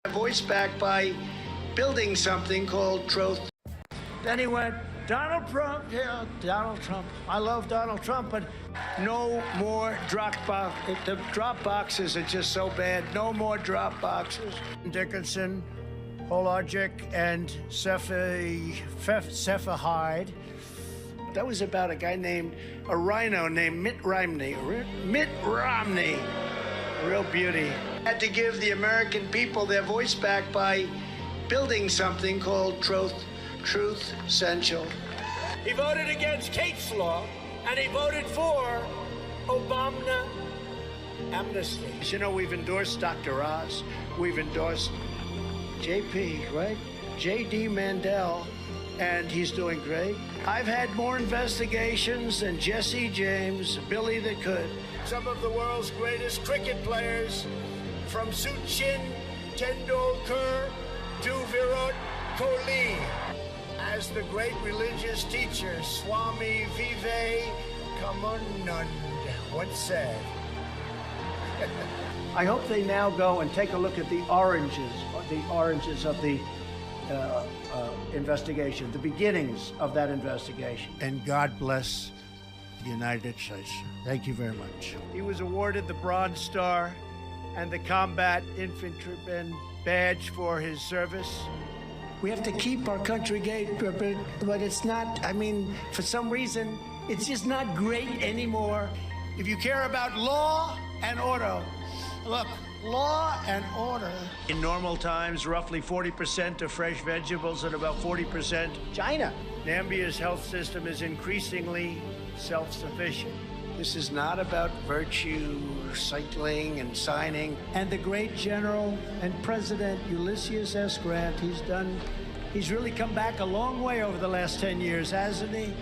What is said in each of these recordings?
Voice back by building something called Truth. Then he went, Donald Trump, yeah, Donald Trump. I love Donald Trump, but no more drop box. The drop boxes are just so bad. No more drop boxes. Dickinson, Hologic, and Cephahide. That was about a guy named, a rhino named Mitt Romney. Mitt Romney. Real beauty. Had to give the American people their voice back by building something called Truth Essential. He voted against Kate's law, and he voted for Obama amnesty. You know, we've endorsed Dr. Oz. We've endorsed JP, right? J.D. Mandel, and he's doing great. I've had more investigations than Jesse James, Billy the Could. Some of the world's greatest cricket players, from Sachin Tendulkar to Virat Kohli. As the great religious teacher Swami Vivekananda once said. I hope they now go and take a look at the oranges of the investigation, the beginnings of that investigation. And God bless the United States. Thank you very much. He was awarded the Bronze Star and the Combat Infantryman Badge for his service. We have to keep our country great, but it's not, I mean, for some reason, it's just not great anymore. If you care about law and order, look, law and order. In normal times, roughly 40% of fresh vegetables and about 40% China. Nambia's health system is increasingly self-sufficient. This is not about virtue, cycling, and signing. And the great General and President Ulysses S. Grant, he's really come back a long way over the last 10 years, hasn't he?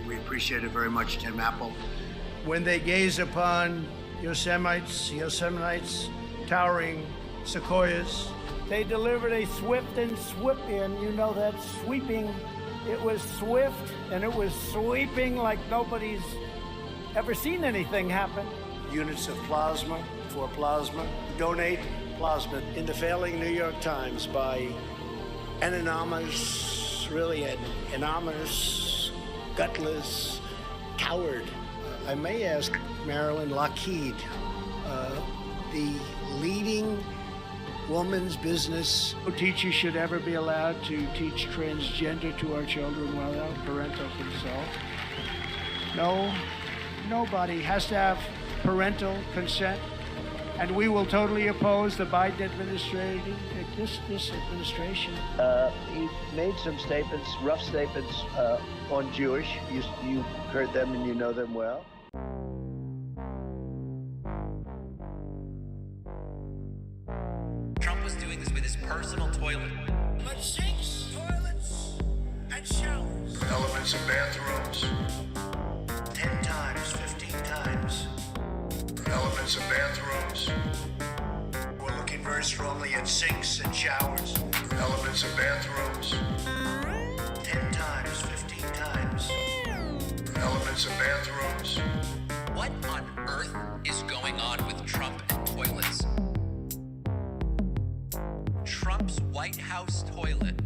We appreciate it very much, Tim Apple. When they gaze upon Yosemite's towering sequoias, they delivered a swift and sweeping, you know that sweeping. It was swift and it was sweeping like nobody's ever seen anything happen. Units of plasma for plasma. Donate plasma. In the failing New York Times by an anonymous, really an anonymous, gutless coward. I may ask Marilyn Lockheed, the leading woman's business. No teacher should ever be allowed to teach transgender to our children without parental consent. No, nobody has to have parental consent. And we will totally oppose the Biden administration. This administration. He made some statements, rough statements on Jewish. You heard them and you know them well. Trump was doing this with his personal toilet. But sinks, toilets, and showers. Elements of bathrooms. 10 times, 15 times. Elements of bathrooms. We're looking very strongly at sinks and showers. Elements of bathrooms. 10 times, 15 times. Elements of bathrooms. What on earth is going on with Trump and toilets? Trump's White House toilet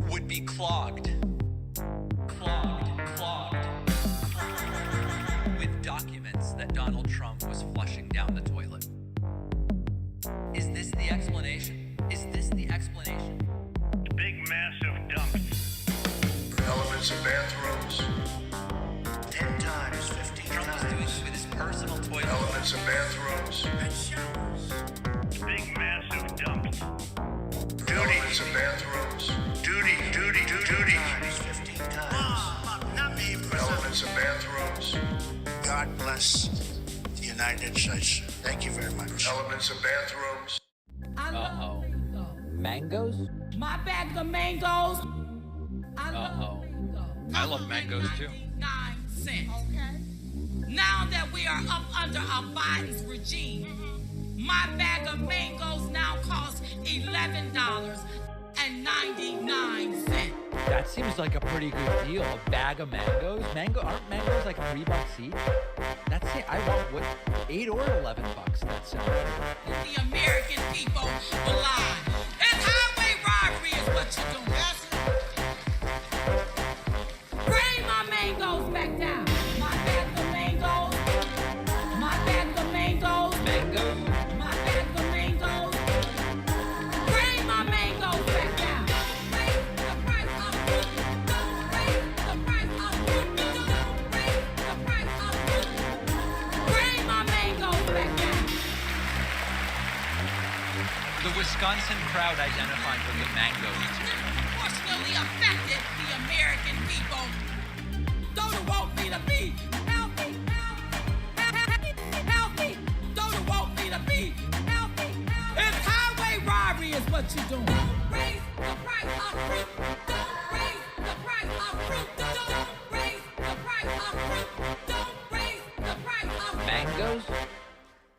would be clogged with documents that Donald Trump was flushing down the toilet. Is this the explanation? Is this the explanation? Big massive dumps. Elements of bathrooms. 10 times, 15 Trump was doing this with his personal toilet. Elements of bathrooms. And showers. Big massive dumps. Elements of bathrooms. Duty. 10 times, 15 times. Not me, Elements of bathrooms. God bless the United States. Thank you very much. Elements of bathrooms. Uh-oh. Mangoes? My bag of mangoes. Uh-oh. I love mangoes too. 99 cents. Okay. Now that we are up under Biden's regime, my bag of mangoes now costs $11.99. That seems like a pretty good deal. A bag of mangoes. Aren't mangoes like $3 each? That's it. I want what, $8 or $11. That sounds good. The American people alive. And highway robbery is what you're doing. Bring my mangoes back down. My bag of mangoes. My bag of mangoes. Mangoes? My bag of mangoes. Bring my mangoes back down. Raise the price of fruit. Don't raise the price of fruit. Don't raise the price of fruit. Bring my mangoes back down. The Wisconsin crowd identified with the mangoes. Disproportionately affected the American people. Those who want me to be healthy, healthy. Those who want me to be healthy. It's highway robbery is what you're doing. Don't raise the price of fruit. Don't raise the price of fruit. Don't raise the price of fruit. Don't raise the price of Mangoes?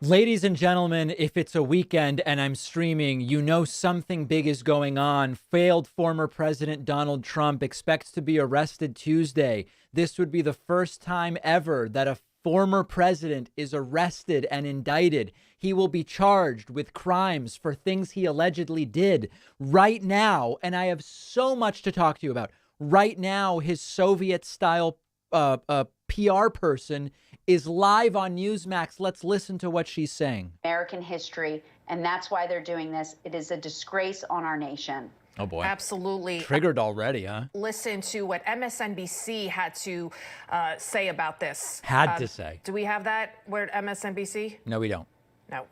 Ladies and gentlemen, if it's a weekend and I'm streaming, you know something big is going on. Failed former President Donald Trump expects to be arrested Tuesday. This would be the first time ever that a former president is arrested and indicted. He will be charged with crimes for things he allegedly did right now. And I have so much to talk to you about. Right now, his Soviet-style PR person is live on Newsmax. Let's listen to what she's saying. American history, and that's why they're doing this. It is a disgrace on our nation. Oh, boy. Absolutely. Triggered already, huh? Listen to what MSNBC had to say about this. Had to say. Do we have that? Where MSNBC? No, we don't. No,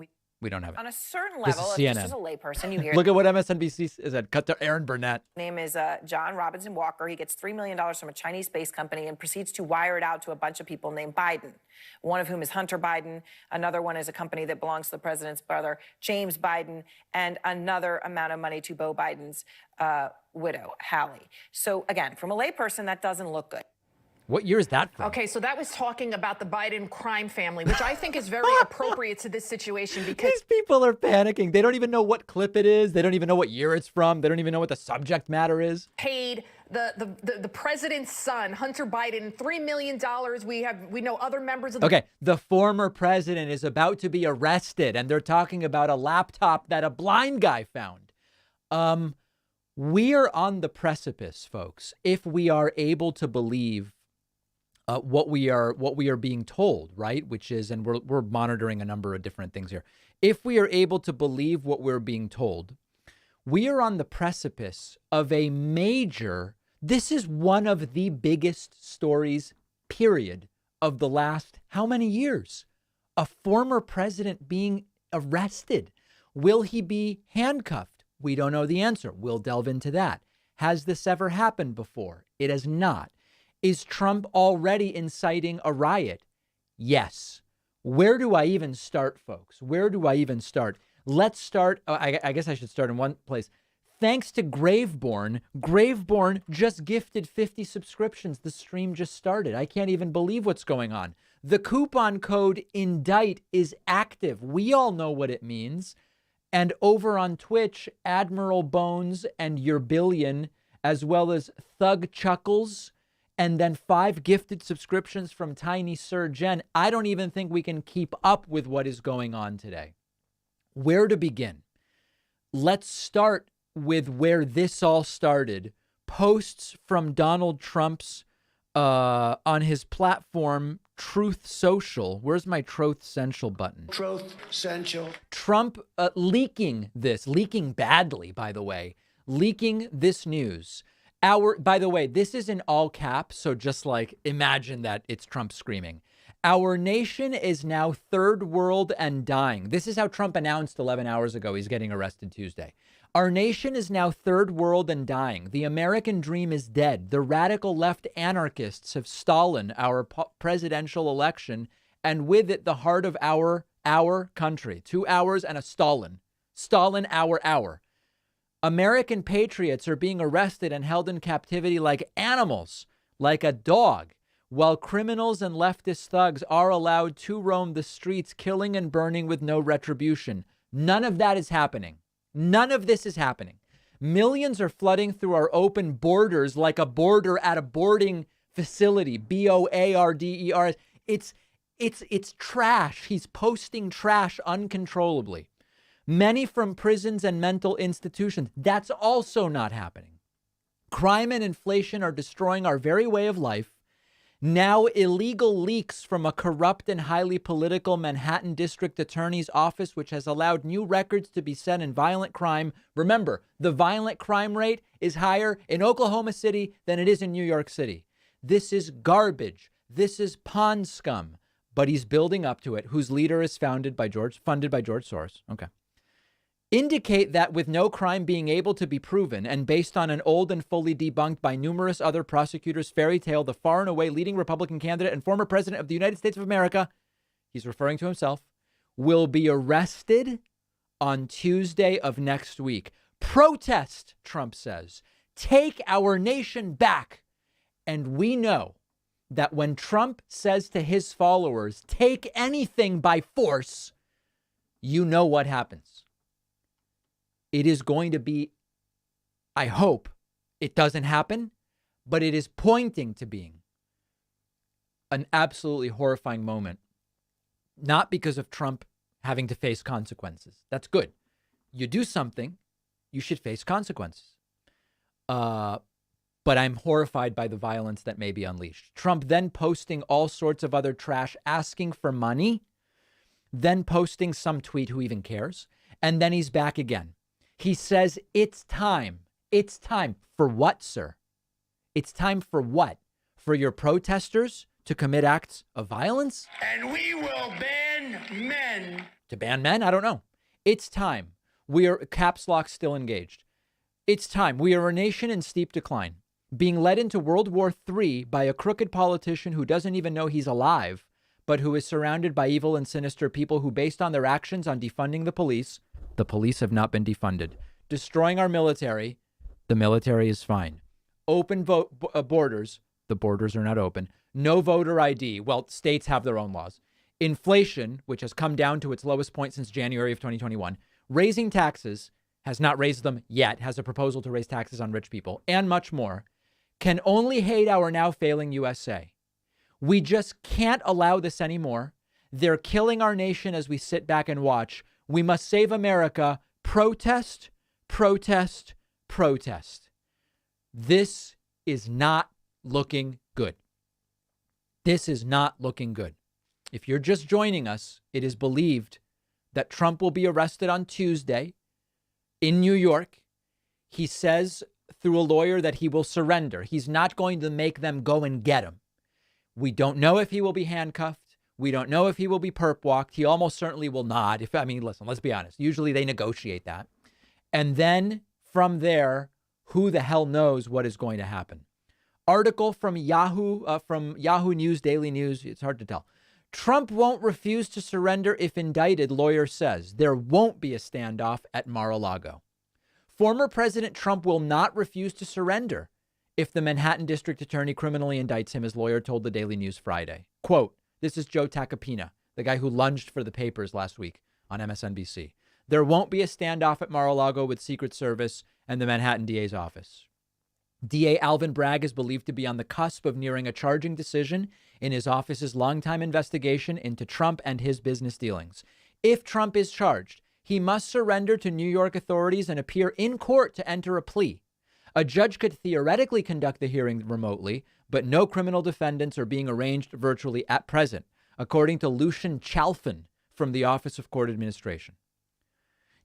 We don't have it. On a certain This level, is if just CNN. as a layperson, you hear Look at what MSNBC said. Cut to Aaron Burnett. his name is John Robinson Walker. He gets $3 million from a Chinese-based company and proceeds to wire it out to a bunch of people named Biden, one of whom is Hunter Biden. Another one is a company that belongs to the president's brother, James Biden, and another amount of money to Beau Biden's widow, Hallie. So again, from a layperson, that doesn't look good. What year is that from? Okay, so that was talking about the Biden crime family, which I think is very appropriate to this situation because These people are panicking. They don't even know what clip it is. They don't even know what year it's from. They don't even know what the subject matter is. paid the president's son, Hunter Biden, $3 million. We know other members of the Okay, the former president is about to be arrested, and they're talking about a laptop that a blind guy found. We are on the precipice, folks, if we are able to believe what we are being told, right? Which is, and we're monitoring a number of different things here. If we are able to believe what we're being told, we are on the precipice of a major. This is one of the biggest stories, period, of the last how many years? A former president being arrested. Will he be handcuffed? We don't know the answer. We'll delve into that. Has this ever happened before? It has not. Is Trump already inciting a riot? Yes. Where do I even start, folks? Where do I even start? Let's start. I guess I should start in one place. Thanks to Graveborn. Graveborn just gifted 50 subscriptions. The stream just started. I can't even believe what's going on. The coupon code INDICT is active. We all know what it means. And over on Twitch, Admiral Bones and Your Billion, as well as Thug Chuckles, and then 5 gifted subscriptions from Tiny Sir Jen. I don't even think we can keep up with what is going on today. Where to begin? Let's start with where this all started. Posts from Donald Trump's on his platform, Truth Social. Where's my Truth Central button? Truth Central. Trump leaking badly, by the way, leaking this news. By the way, this is in all caps, so just like imagine that it's Trump screaming. Our nation is now third world and dying. This is how Trump announced 11 hours ago he's getting arrested Tuesday. Our nation is now third world and dying. The American dream is dead. The radical left anarchists have stolen our presidential election, and with it, the heart of our country. 2 hours and a Stalin. Stalin, hour. American patriots are being arrested and held in captivity like animals, like a dog, while criminals and leftist thugs are allowed to roam the streets, killing and burning with no retribution. None of that is happening. None of this is happening. Millions are flooding through our open borders like a border at a boarding facility. BOARDERS. It's trash. He's posting trash uncontrollably. Many from prisons and mental institutions. That's also not happening. Crime and inflation are destroying our very way of life. Now illegal leaks from a corrupt and highly political Manhattan District Attorney's office, which has allowed new records to be set in violent crime. Remember, the violent crime rate is higher in Oklahoma City than it is in New York City. This is garbage. This is pond scum. But he's building up to it, whose leader is funded by George Soros. Okay. Indicate that with no crime being able to be proven and based on an old and fully debunked by numerous other prosecutors fairy tale, the far and away leading Republican candidate and former president of the United States of America, he's referring to himself, will be arrested on Tuesday of next week. Protest, Trump says. Take our nation back. And we know that when Trump says to his followers, take anything by force, you know what happens. It is going to be, I hope it doesn't happen, but it is pointing to being an absolutely horrifying moment. Not because of Trump having to face consequences. That's good. You do something, you should face consequences. But I'm horrified by the violence that may be unleashed. Trump then posting all sorts of other trash, asking for money, then posting some tweet, who even cares? And then he's back again. He says, it's time. It's time. For what, sir? It's time for what? For your protesters to commit acts of violence? And we will ban men. To ban men? I don't know. It's time. We are, caps lock still engaged. It's time. We are a nation in steep decline, being led into World War III by a crooked politician who doesn't even know he's alive, but who is surrounded by evil and sinister people who, based on their actions on defunding the police have not been defunded. Destroying our military, the military is fine. Open borders, the borders are not open. No voter ID, well, states have their own laws. Inflation, which has come down to its lowest point since January of 2021. Raising taxes, has not raised them yet, has a proposal to raise taxes on rich people, and much more, can only hate our now failing USA. We just can't allow this anymore. They're killing our nation as we sit back and watch. We must save America. Protest, protest, protest. This is not looking good. This is not looking good. If you're just joining us, it is believed that Trump will be arrested on Tuesday in New York. He says through a lawyer that he will surrender. He's not going to make them go and get him. We don't know if he will be handcuffed. We don't know if he will be perp walked. He almost certainly will not. Listen, let's be honest. Usually they negotiate that. And then from there, who the hell knows what is going to happen? Article from Yahoo News, Daily News. It's hard to tell. Trump won't refuse to surrender if indicted, lawyer says. There won't be a standoff at Mar-a-Lago. Former President Trump will not refuse to surrender if the Manhattan District Attorney criminally indicts him, his lawyer told the Daily News Friday. Quote, this is Joe Tacopina, the guy who lunged for the papers last week on MSNBC. There won't be a standoff at Mar-a-Lago with Secret Service and the Manhattan DA's office. DA Alvin Bragg is believed to be on the cusp of nearing a charging decision in his office's longtime investigation into Trump and his business dealings. If Trump is charged, he must surrender to New York authorities and appear in court to enter a plea. A judge could theoretically conduct the hearing remotely, but no criminal defendants are being arranged virtually at present, according to Lucian Chalfin from the Office of Court Administration.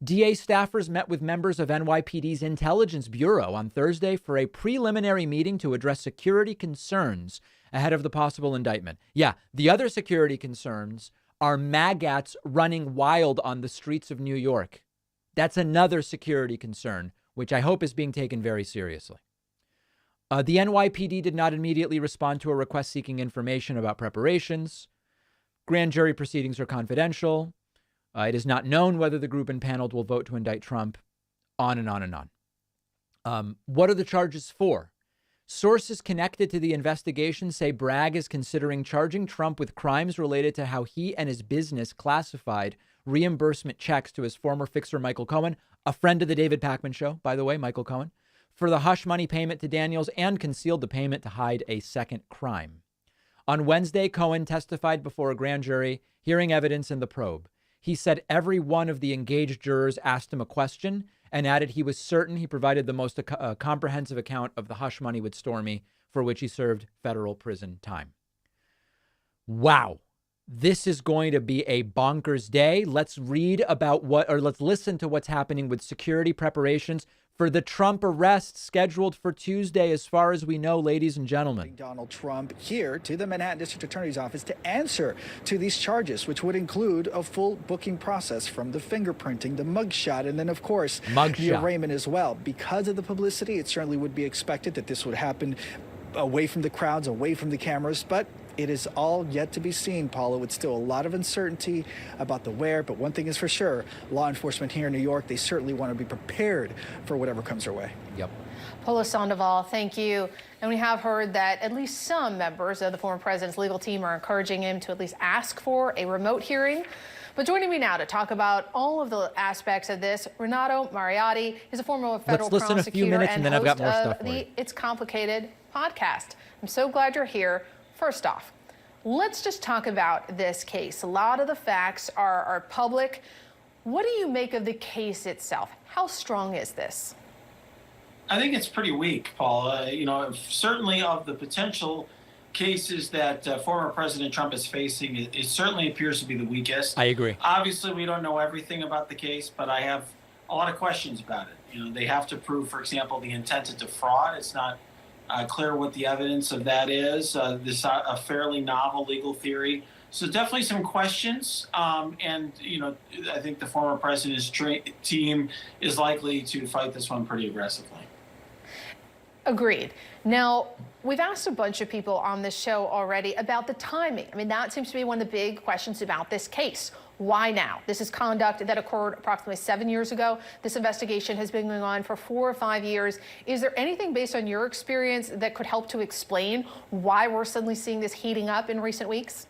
DA staffers met with members of NYPD's Intelligence Bureau on Thursday for a preliminary meeting to address security concerns ahead of the possible indictment. Yeah, the other security concerns are maggots running wild on the streets of New York. That's another security concern, which I hope is being taken very seriously. The NYPD did not immediately respond to a request seeking information about preparations. Grand jury proceedings are confidential. It is not known whether the group impaneled will vote to indict Trump. On and on and on. What are the charges for? Sources connected to the investigation say Bragg is considering charging Trump with crimes related to how he and his business classified reimbursement checks to his former fixer Michael Cohen. a friend of the David Pakman Show, by the way, Michael Cohen, for the hush money payment to Daniels and concealed the payment to hide a second crime. On Wednesday, Cohen testified before a grand jury, hearing evidence in the probe. He said every one of the engaged jurors asked him a question and added he was certain he provided the most comprehensive account of the hush money with Stormy, for which he served federal prison time. Wow. This is going to be a bonkers day. Let's let's listen to what's happening with security preparations for the Trump arrest scheduled for Tuesday, as far as we know, ladies and gentlemen. Donald Trump here to the Manhattan District Attorney's Office to answer to these charges, which would include a full booking process from the fingerprinting, the mugshot, and then, of course, the arraignment as well. Because of the publicity, it certainly would be expected that this would happen away from the crowds, away from the cameras, but it is all yet to be seen, Paula. It's still a lot of uncertainty about the where, but one thing is for sure, law enforcement here in New York, they certainly want to be prepared for whatever comes their way. Yep. Paula Sandoval, thank you. And we have heard that at least some members of the former president's legal team are encouraging him to at least ask for a remote hearing. But joining me now to talk about all of the aspects of this, Renato Mariotti is a former federal prosecutor a few minutes, and then I've got more stuff for you. It's Complicated podcast. I'm so glad you're here. First off, let's just talk about this case. A lot of the facts are public. What do you make of the case itself? How strong is this? I think it's pretty weak, Paula. Certainly of the potential cases that former President Trump is facing, it certainly appears to be the weakest. I agree. Obviously, we don't know everything about the case, but I have a lot of questions about it. They have to prove, for example, the intent to defraud. It's not clear what the evidence of that is. This a fairly novel legal theory. So definitely some questions. And I think the former president's team is likely to fight this one pretty aggressively. Agreed. Now, we've asked a bunch of people on this show already about the timing. I mean, that seems to be one of the big questions about this case. Why now? This is conduct that occurred approximately 7 years ago. This investigation has been going on for 4 or 5 years. Is there anything based on your experience that could help to explain why we're suddenly seeing this heating up in recent weeks?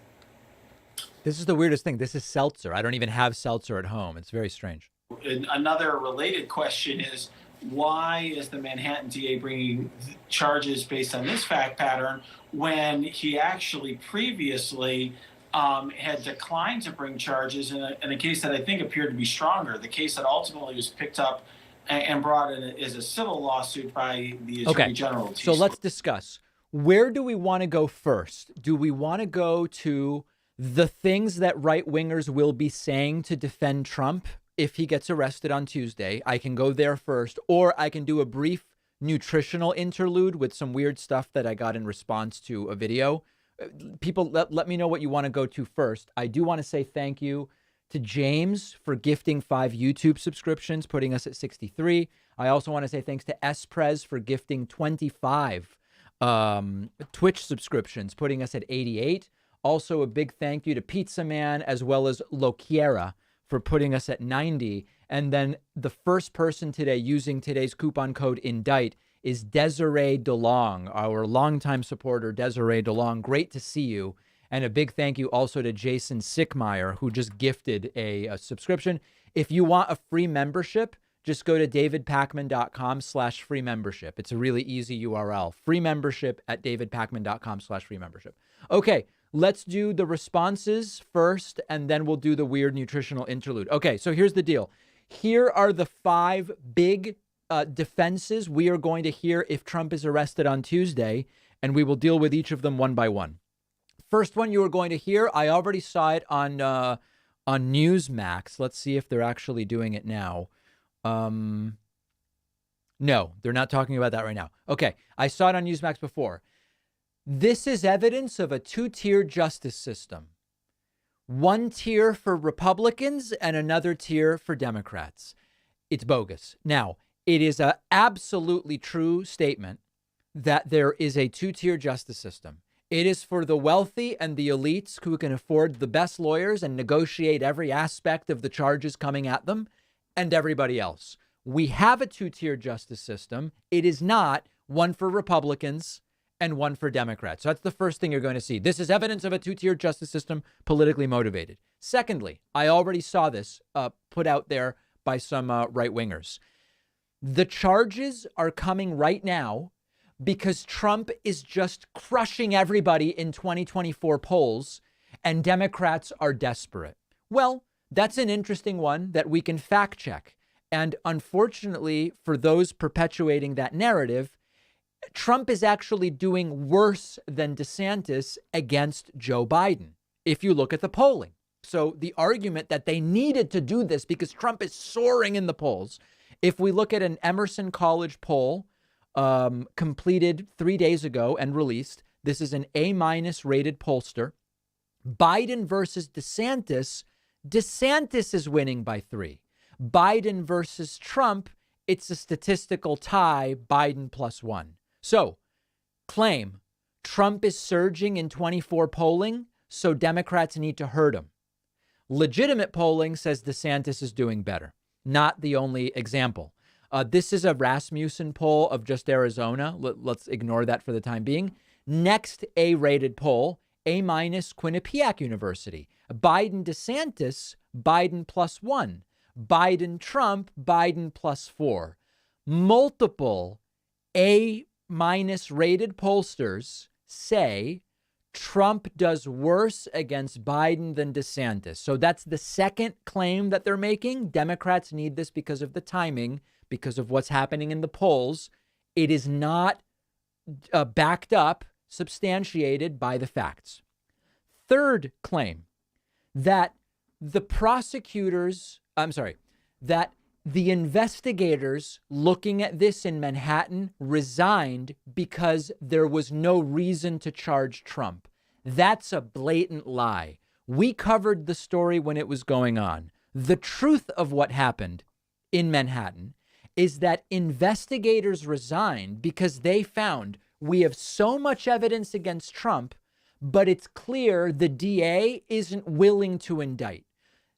This is the weirdest thing. This is seltzer. I don't even have seltzer at home. It's very strange. And another related question is, why is the Manhattan DA bringing charges based on this fact pattern when he actually previously had declined to bring charges in a case that I think appeared to be stronger, the case that ultimately was picked up and brought in as a civil lawsuit by the Attorney General. So let's discuss. Where do we want to go first? Do we want to go to the things that right-wingers will be saying to defend Trump if he gets arrested on Tuesday? I can go there first, or I can do a brief nutritional interlude with some weird stuff that I got in response to a video. People, let me know what you want to go to first. I do want to say thank you to James for gifting 5 YouTube subscriptions, putting us at 63. I also want to say thanks to Esprez for gifting 25 Twitch subscriptions, putting us at 88. Also, a big thank you to Pizza Man as well as Loquiera for putting us at 90. And then the first person today using today's coupon code INDICT is Desiree DeLong, our longtime supporter, Desiree DeLong. Great to see you. And a big thank you also to Jason Sickmeyer, who just gifted a subscription. If you want a free membership, just go to davidpakman.com/free membership. It's a really easy URL. Free membership at davidpakman.com/free membership. Okay, let's do the responses first, and then we'll do the weird nutritional interlude. Okay, so here's the deal. Here are the 5 big defenses we are going to hear if Trump is arrested on Tuesday, and we will deal with each of them one by one. First one you are going to hear, I already saw it on Newsmax. Let's see if they're actually doing it now. No, they're not talking about that right now. Okay, I saw it on Newsmax before. This is evidence of a 2-tier justice system. 1 tier for Republicans and another tier for Democrats. It's bogus. Now, it is an absolutely true statement that there is a 2-tier justice system. It is for the wealthy and the elites who can afford the best lawyers and negotiate every aspect of the charges coming at them, and everybody else. We have a 2-tier justice system. It is not one for Republicans and one for Democrats. So that's the first thing you're going to see. This is evidence of a 2-tier justice system, politically motivated. Secondly, I already saw this put out there by some right wingers. The charges are coming right now because Trump is just crushing everybody in 2024 polls and Democrats are desperate. Well, that's an interesting one that we can fact check. And unfortunately, for those perpetuating that narrative, Trump is actually doing worse than DeSantis against Joe Biden, if you look at the polling. So the argument that they needed to do this because Trump is soaring in the polls, if we look at an Emerson College poll completed 3 days ago and released, this is an A- rated pollster. Biden versus DeSantis, DeSantis is winning by 3. Biden versus Trump, it's a statistical tie, Biden +1. So, claim Trump is surging in 24 polling, so Democrats need to hurt him. Legitimate polling says DeSantis is doing better. Not the only example. This is a Rasmussen poll of just Arizona. Let's ignore that for the time being. Next A-rated poll, A- Quinnipiac University. Biden DeSantis, Biden +1. Biden Trump, Biden +4. Multiple A- rated pollsters say Trump does worse against Biden than DeSantis. So that's the second claim that they're making. Democrats need this because of the timing, because of what's happening in the polls. It is not backed up, substantiated by the facts. Third claim, that the investigators looking at this in Manhattan resigned because there was no reason to charge Trump. That's a blatant lie. We covered the story when it was going on. The truth of what happened in Manhattan is that investigators resigned because they found we have so much evidence against Trump, but it's clear the DA isn't willing to indict.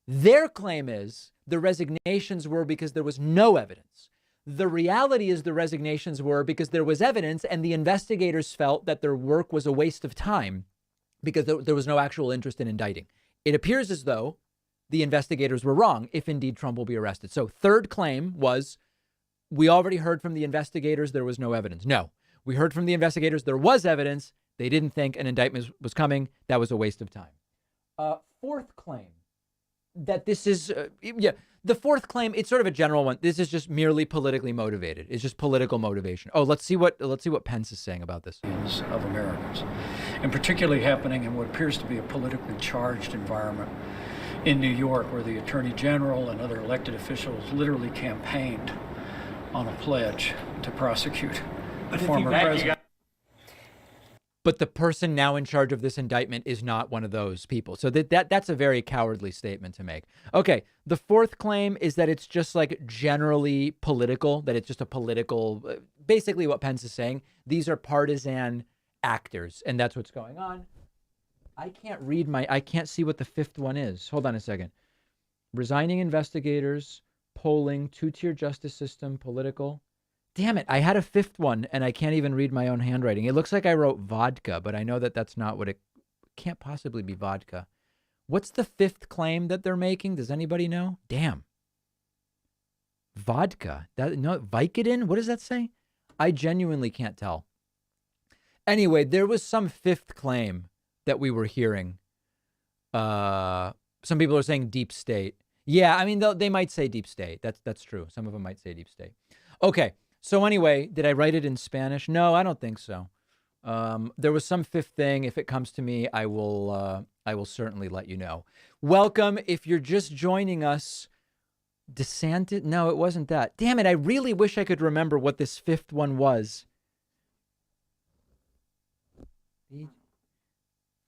Their claim is the resignations were because there was no evidence. The reality is the resignations were because there was evidence and the investigators felt that their work was a waste of time because there was no actual interest in indicting. It appears as though the investigators were wrong if indeed Trump will be arrested. So third claim was, we already heard from the investigators there was no evidence. No, we heard from the investigators there was evidence. They didn't think an indictment was coming. That was a waste of time. Fourth claim, that this is, the fourth claim, it's sort of a general one. This is just merely politically motivated. It's just political motivation. Oh, let's see what Pence is saying about this. Of Americans, and particularly happening in what appears to be a politically charged environment in New York, where the Attorney General and other elected officials literally campaigned on a pledge to prosecute the former president. But the person now in charge of this indictment is not one of those people. So that's a very cowardly statement to make. Okay, the fourth claim is that it's just like generally political, that it's just a political, basically what Pence is saying. These are partisan actors, and that's what's going on. I can't see what the fifth one is. Hold on a second. Resigning investigators, polling, two-tier justice system, political. Damn it, I had a fifth one and I can't even read my own handwriting. It looks like I wrote vodka, but I know that that's not what it can't possibly be vodka. What's the fifth claim that they're making? Does anybody know? Damn. Vodka. Vicodin? What does that say? I genuinely can't tell. Anyway, there was some fifth claim that we were hearing. Some people are saying deep state. Yeah, I mean, they might say deep state. That's true. Some of them might say deep state. Okay. So anyway, did I write it in Spanish? No, I don't think so. There was some fifth thing. If it comes to me, I will certainly let you know. Welcome. If you're just joining us, DeSantis. No, it wasn't that. Damn it. I really wish I could remember what this fifth one was.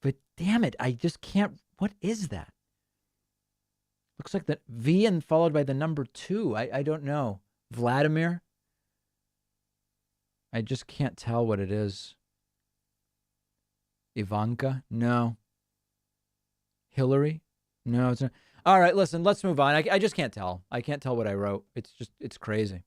But damn it, I just can't. What is that? Looks like the V and followed by the number 2. I don't know. Vladimir? I just can't tell what it is. Ivanka? No. Hillary? No, it's not. All right, listen, let's move on. I just can't tell. I can't tell what I wrote. It's crazy.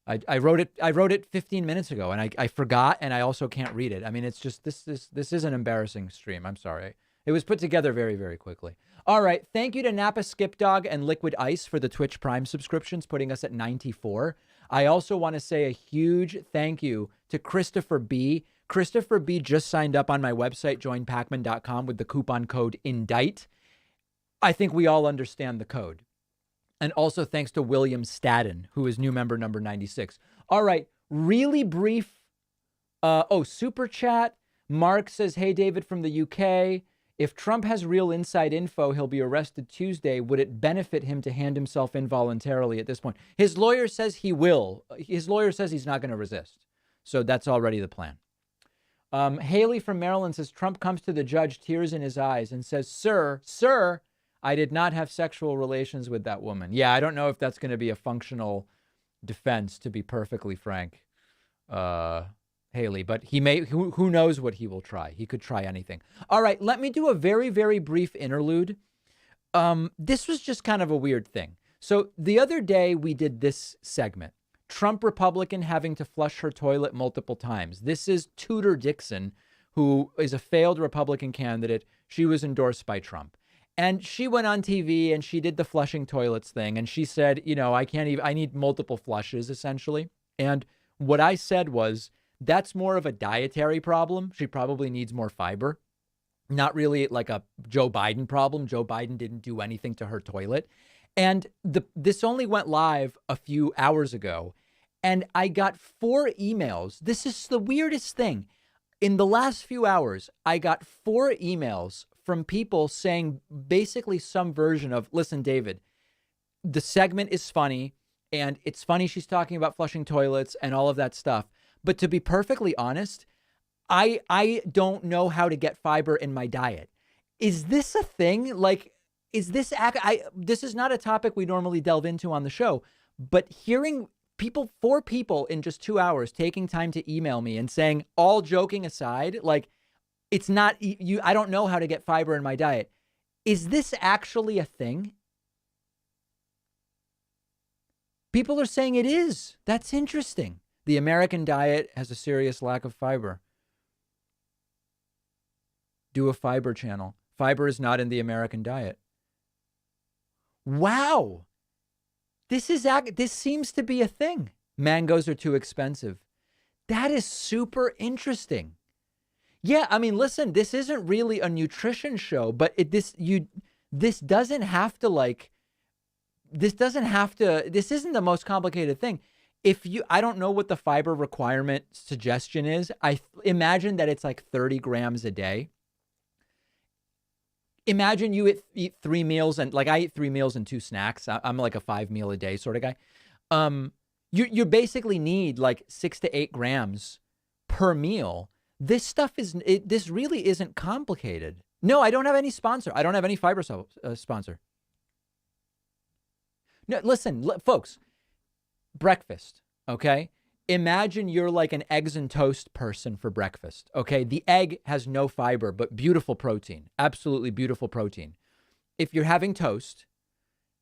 I wrote it 15 minutes ago and I forgot, and I also can't read it. I mean, it's just this is an embarrassing stream. I'm sorry. It was put together very, very quickly. All right. Thank you to Napa Skip Dog and Liquid Ice for the Twitch Prime subscriptions, putting us at 94. I also want to say a huge thank you to Christopher B. Christopher B just signed up on my website, joinpacman.com, with the coupon code INDICT. I think we all understand the code. And also thanks to William Stadden, who is new member number 96. All right. Really brief. Super chat. Mark says, hey, David from the UK. If Trump has real inside info, he'll be arrested Tuesday. Would it benefit him to hand himself in voluntarily at this point? His lawyer says he will. His lawyer says he's not going to resist. So that's already the plan. Haley from Maryland says, Trump comes to the judge, tears in his eyes, and says, sir, I did not have sexual relations with that woman. Yeah, I don't know if that's going to be a functional defense, to be perfectly frank, Haley, but he may, who knows what he will try. He could try anything. All right, let me do a very, very brief interlude. This was just kind of a weird thing. So the other day we did this segment, Trump Republican having to flush her toilet multiple times. This is Tudor Dixon, who is a failed Republican candidate. She was endorsed by Trump. And she went on TV and she did the flushing toilets thing. And she said, I need multiple flushes, essentially. And what I said was, that's more of a dietary problem. She probably needs more fiber. Not really like a Joe Biden problem. Joe Biden didn't do anything to her toilet. And this only went live a few hours ago. And I got 4 emails. This is the weirdest thing. In the last few hours, I got 4 emails from people saying basically some version of, listen, David, the segment is funny. And it's funny she's talking about flushing toilets and all of that stuff. But to be perfectly honest, I don't know how to get fiber in my diet. Is this a thing? Like, is this, this is not a topic we normally delve into on the show, but hearing 4 people in just 2 hours taking time to email me and saying, all joking aside, like, it's not you. I don't know how to get fiber in my diet. Is this actually a thing? People are saying it is. That's interesting. The American diet has a serious lack of fiber. Do a fiber channel. Fiber is not in the American diet. Wow. This seems to be a thing. Mangoes are too expensive. That is super interesting. Yeah, I mean, listen, this isn't really a nutrition show, but this isn't the most complicated thing. I don't know what the fiber requirement suggestion is. I imagine that it's like 30 grams a day. Imagine you eat 3 meals and I eat 3 meals and 2 snacks. I'm like a 5 meal a day sort of guy. You basically need like 6 to 8 grams per meal. This stuff this really isn't complicated. No, I don't have any sponsor. I don't have any fiber sponsor. No, listen, folks. Breakfast, okay? Imagine you're like an eggs and toast person for breakfast, okay? The egg has no fiber, but beautiful protein, absolutely beautiful protein. If you're having toast,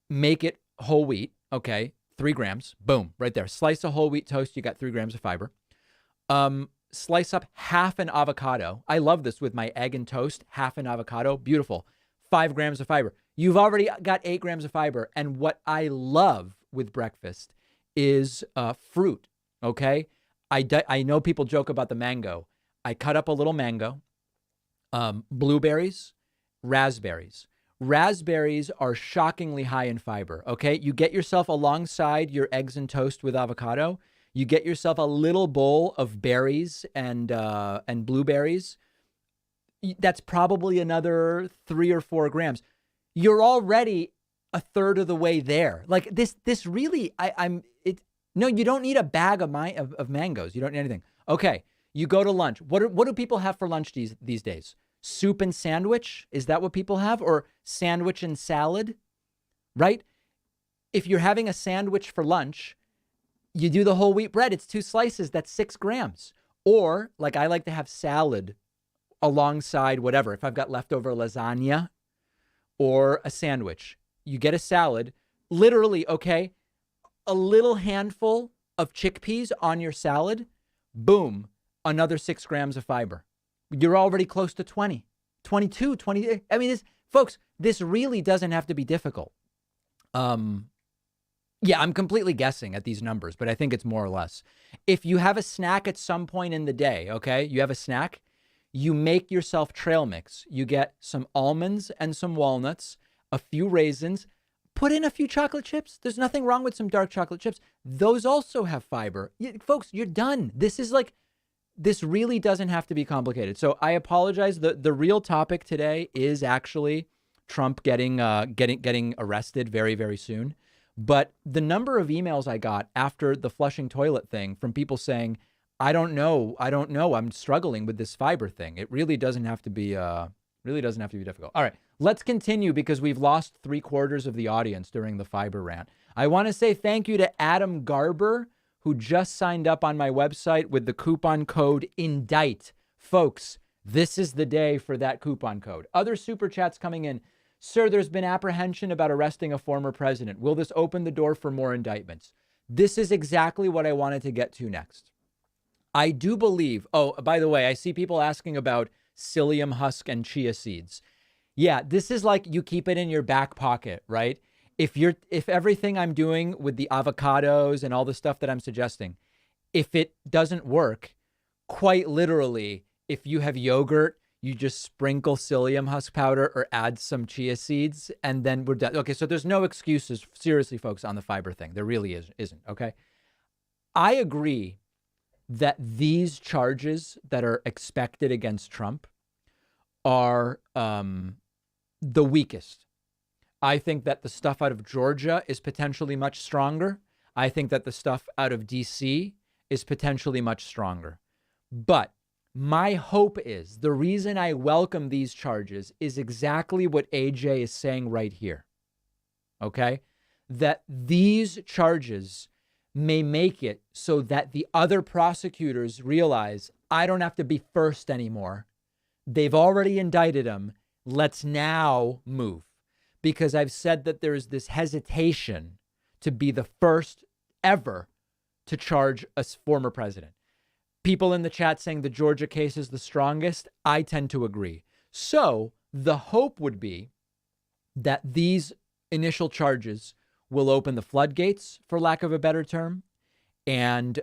make it whole wheat, okay? 3 grams, boom, right there. Slice a whole wheat toast, you got 3 grams of fiber. Slice up half an avocado. I love this with my egg and toast, half an avocado, beautiful. 5 grams of fiber. You've already got 8 grams of fiber. And what I love with breakfast is fruit, okay? I know people joke about the mango. I cut up a little mango, blueberries, raspberries. Raspberries are shockingly high in fiber, okay? You get yourself alongside your eggs and toast with avocado, you get yourself a little bowl of berries and blueberries. That's probably another 3 or 4 grams. You're already a third of the way there. Like this really, no, you don't need a bag of mangoes. You don't need anything. Okay. You go to lunch. What do people have for lunch these days? Soup and sandwich? Is that what people have? Or sandwich and salad? Right? If you're having a sandwich for lunch, you do the whole wheat bread. It's 2 slices. That's 6 grams. Or like I like to have salad alongside whatever. If I've got leftover lasagna or a sandwich, you get a salad, literally, okay, a little handful of chickpeas on your salad, boom, another 6 grams of fiber. You're already close to 20. 22, 20. I mean, folks, this really doesn't have to be difficult. Yeah, I'm completely guessing at these numbers, but I think it's more or less. If you have a snack at some point in the day, okay, you have a snack, you make yourself trail mix. You get some almonds and some walnuts, a few raisins, put in a few chocolate chips. There's nothing wrong with some dark chocolate chips. Those also have fiber. Folks, you're done. This really doesn't have to be complicated. So I apologize. The real topic today is actually Trump getting arrested very, very soon. But the number of emails I got after the flushing toilet thing from people saying, I don't know. I'm struggling with this fiber thing. It really doesn't have to be difficult. All right, let's continue because we've lost 3/4 of the audience during the fiber rant. I want to say thank you to Adam Garber, who just signed up on my website with the coupon code INDICT. Folks, this is the day for that coupon code. Other super chats coming in. Sir, there's been apprehension about arresting a former president. Will this open the door for more indictments? This is exactly what I wanted to get to next. I do believe, oh, by the way, I see people asking about psyllium husk and chia seeds. Yeah, this is like you keep it in your back pocket, right? If everything I'm doing with the avocados and all the stuff that I'm suggesting, if it doesn't work, quite literally, if you have yogurt, you just sprinkle psyllium husk powder or add some chia seeds, and then we're done. Okay, so there's no excuses, seriously, folks, on the fiber thing. There really isn't, okay? I agree that these charges that are expected against Trump are the weakest. I think that the stuff out of Georgia is potentially much stronger. I think that the stuff out of D.C. is potentially much stronger. But my hope is the reason I welcome these charges is exactly what AJ is saying right here. Okay? That these charges may make it so that the other prosecutors realize I don't have to be first anymore. They've already indicted him. Let's now move. Because I've said that there is this hesitation to be the first ever to charge a former president. People in the chat saying the Georgia case is the strongest. I tend to agree. So the hope would be that these initial charges will open the floodgates, for lack of a better term, and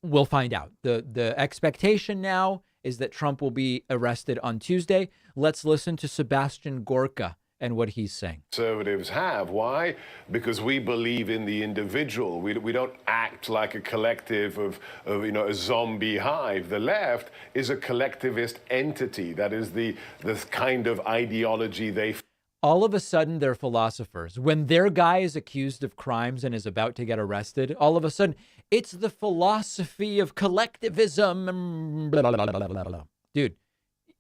we'll find out. The expectation now is that Trump will be arrested on Tuesday. Let's listen to Sebastian Gorka and what he's saying. Conservatives have. Why? Because we believe in the individual. We don't act like a collective of a zombie hive. The left is a collectivist entity. That is the kind of ideology they... All of a sudden, they're philosophers. When their guy is accused of crimes and is about to get arrested, all of a sudden, it's the philosophy of collectivism. Blah, blah, blah, blah, blah. Dude,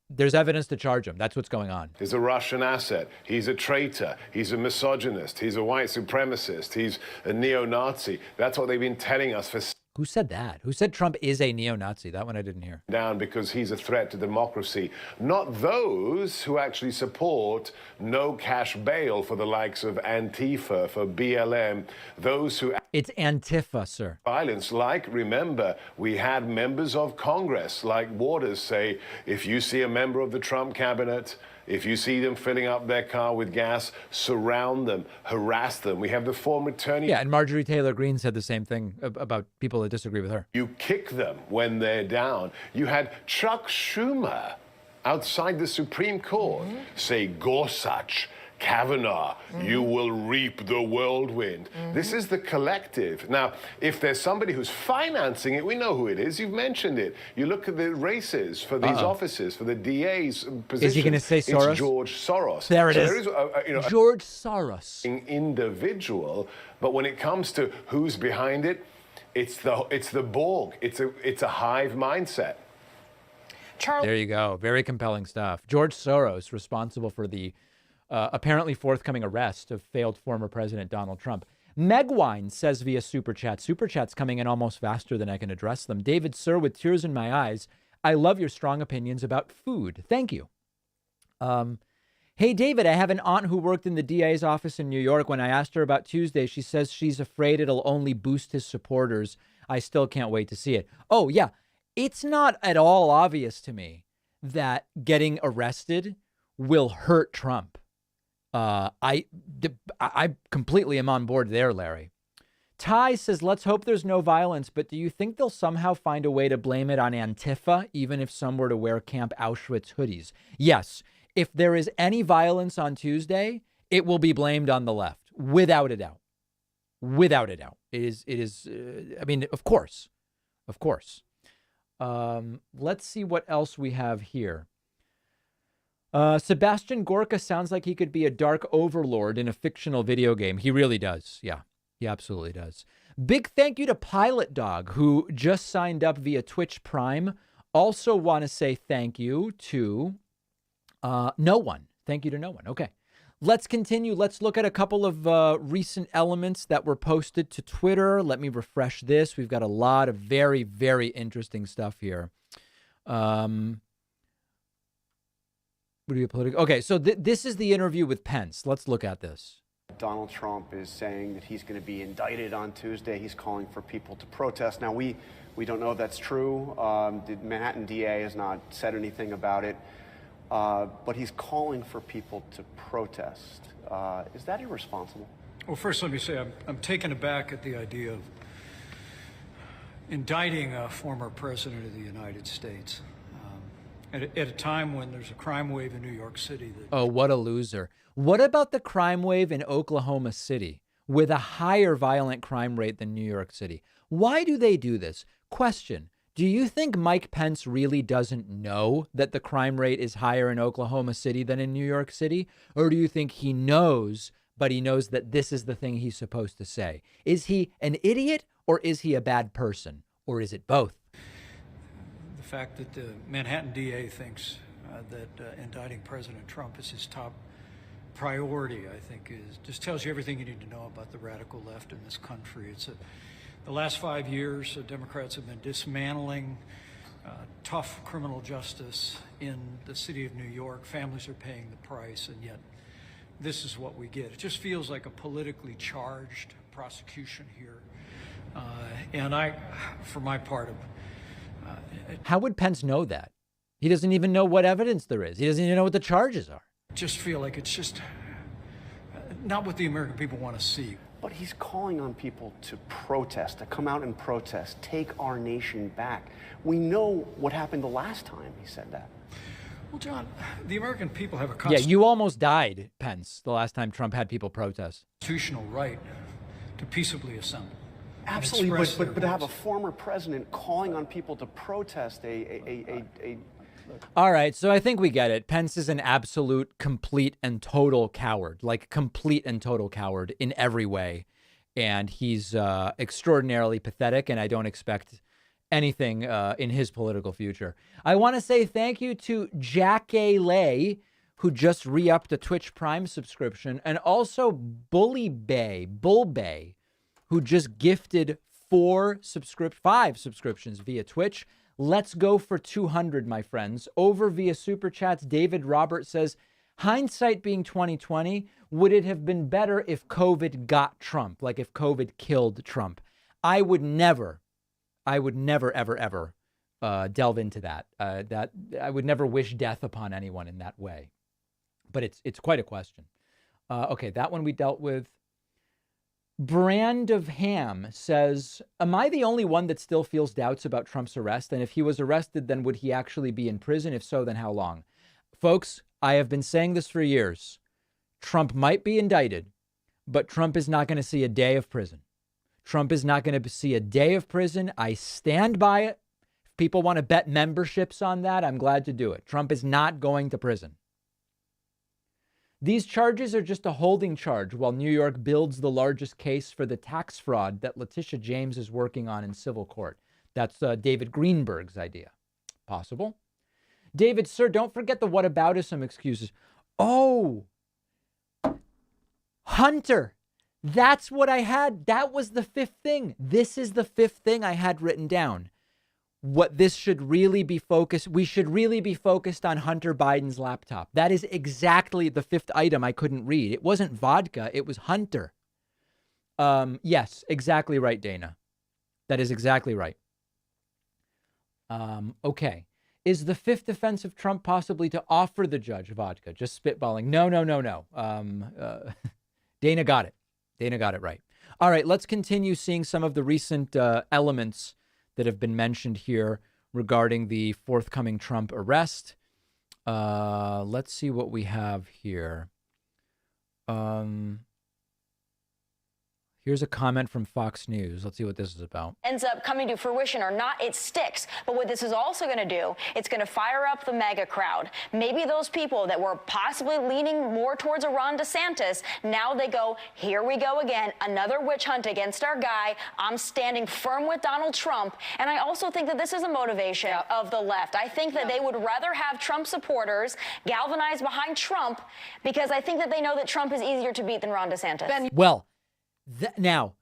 there's evidence to charge him. That's what's going on. He's a Russian asset. He's a traitor. He's a misogynist. He's a white supremacist. He's a neo-Nazi. That's what they've been telling us for... Who said that? Who said Trump is a neo-Nazi? That one I didn't hear. Down because he's a threat to democracy. Not those who actually support no cash bail for the likes of Antifa, for BLM, those who... It's Antifa, sir. Violence, like, remember, we had members of Congress, like Waters, say, if you see a member of the Trump cabinet, if you see them filling up their car with gas, surround them, harass them. We have the former attorney... Yeah, and Marjorie Taylor Greene said the same thing about people that disagree with her. You kick them when they're down. You had Chuck Schumer outside the Supreme Court say, Gorsuch, Kavanaugh, you will reap the whirlwind. This is the collective. Now, if there's somebody who's financing it, we know who it is. You've mentioned it. You look at the races for these offices, for the DA's positions. Is he going to say Soros? It's George Soros. There it is. There is George Soros. Individual, but when it comes to who's behind it, it's the Borg. It's a hive mindset. There you go. Very compelling stuff. George Soros, responsible for the apparently forthcoming arrest of failed former President Donald Trump. Megwine says via Super Chat. Super Chat's coming in almost faster than I can address them. David Sir, with tears in my eyes, I love your strong opinions about food. Thank you. Hey, David, I have an aunt who worked in the DA's office in New York. When I asked her about Tuesday, she says she's afraid it'll only boost his supporters. I still can't wait to see it. Oh, yeah. It's not at all obvious to me that getting arrested will hurt Trump. I completely am on board there, Larry. Ty says, let's hope there's no violence, but do you think they'll somehow find a way to blame it on Antifa, even if some were to wear Camp Auschwitz hoodies? Yes. If there is any violence on Tuesday, it will be blamed on the left, without a doubt. Without a doubt. It is, I mean, of course. Let's see what else we have here. Sebastian Gorka sounds like he could be a dark overlord in a fictional video game. He really does. Yeah, he absolutely does. Big thank you to Pilot Dog, who just signed up via Twitch Prime. Also want to say thank you to no one. Thank you to no one. Okay. Let's continue. Let's look at a couple of recent elements that were posted to Twitter. Let me refresh this. We've got a lot of very, very interesting stuff here. Okay, so this is the interview with Pence. Let's look at this. Donald Trump is saying that he's going to be indicted on Tuesday. He's calling for people to protest. Now, we don't know if that's true. The Manhattan DA has not said anything about it. But he's calling for people to protest. Is that irresponsible? Well, first, let me say I'm taken aback at the idea of indicting a former president of the United States at a time when there's a crime wave in New York City. Oh, what a loser. What about the crime wave in Oklahoma City with a higher violent crime rate than New York City? Why do they do this? Question. Do you think Mike Pence really doesn't know that the crime rate is higher in Oklahoma City than in New York City? Or do you think he knows, but he knows that this is the thing he's supposed to say? Is he an idiot or is he a bad person? Or is it both? The fact that the Manhattan DA thinks that indicting President Trump is his top priority, I think, just tells you everything you need to know about the radical left in this country. The last 5 years, Democrats have been dismantling tough criminal justice in the city of New York. Families are paying the price, and yet this is what we get. It just feels like a politically charged prosecution here. And I, for my part, how would Pence know that? He doesn't even know what evidence there is. He doesn't even know what the charges are. Just feel like it's just not what the American people want to see. But he's calling on people to protest, to come out and protest, take our nation back. We know what happened the last time he said that. Well, John, the American people have a Yeah, you almost died, Pence, the last time Trump had people protest. Constitutional right to peaceably assemble. Absolutely, but to have a former president calling on people to protest All right, so I think we get it. Pence is an absolute, complete, and total coward, like complete and total coward in every way. And he's extraordinarily pathetic, and I don't expect anything in his political future. I want to say thank you to Jack A. Lay, who just re-upped a Twitch Prime subscription, and also Bull Bay, who just gifted 5 subscriptions via Twitch. Let's go for 200, my friends. Over via Super Chats, David Robert says, hindsight being 2020, would it have been better if COVID got Trump? Like if COVID killed Trump? I would never, ever delve into that. That I would never wish death upon anyone in that way. But it's quite a question. Okay, that one we dealt with. Brand of Ham says, am I the only one that still feels doubts about Trump's arrest? And if he was arrested, then would he actually be in prison? If so, then how long? Folks, I have been saying this for years. Trump might be indicted, but Trump is not going to see a day of prison. Trump is not going to see a day of prison. I stand by it. If people want to bet memberships on that, I'm glad to do it. Trump is not going to prison. These charges are just a holding charge while New York builds the largest case for the tax fraud that Letitia James is working on in civil court. That's David Greenberg's idea. Possible. David, sir, don't forget the whataboutism excuses. Oh, Hunter. That's what I had. That was the 5th thing. This is the 5th thing I had written down. What this should really be focused, we should really be focused on Hunter Biden's laptop. That is exactly the 5th item I couldn't read. It wasn't vodka, it was Hunter. Yes, exactly right, Dana. That is exactly right. Okay. Is the fifth offense of Trump possibly to offer the judge vodka? Just spitballing. No. Dana got it. Dana got it right. All right, let's continue seeing some of the recent elements that have been mentioned here regarding the forthcoming Trump arrest. Let's see what we have here. Here's a comment from Fox News. Let's see what this is about. Ends up coming to fruition or not, it sticks. But what this is also going to do, it's going to fire up the MAGA crowd. Maybe those people that were possibly leaning more towards a Ron DeSantis, now they go, here we go again, another witch hunt against our guy. I'm standing firm with Donald Trump. And I also think that this is a motivation of the left. I think that they would rather have Trump supporters galvanized behind Trump because I think that they know that Trump is easier to beat than Ron DeSantis. Well, now,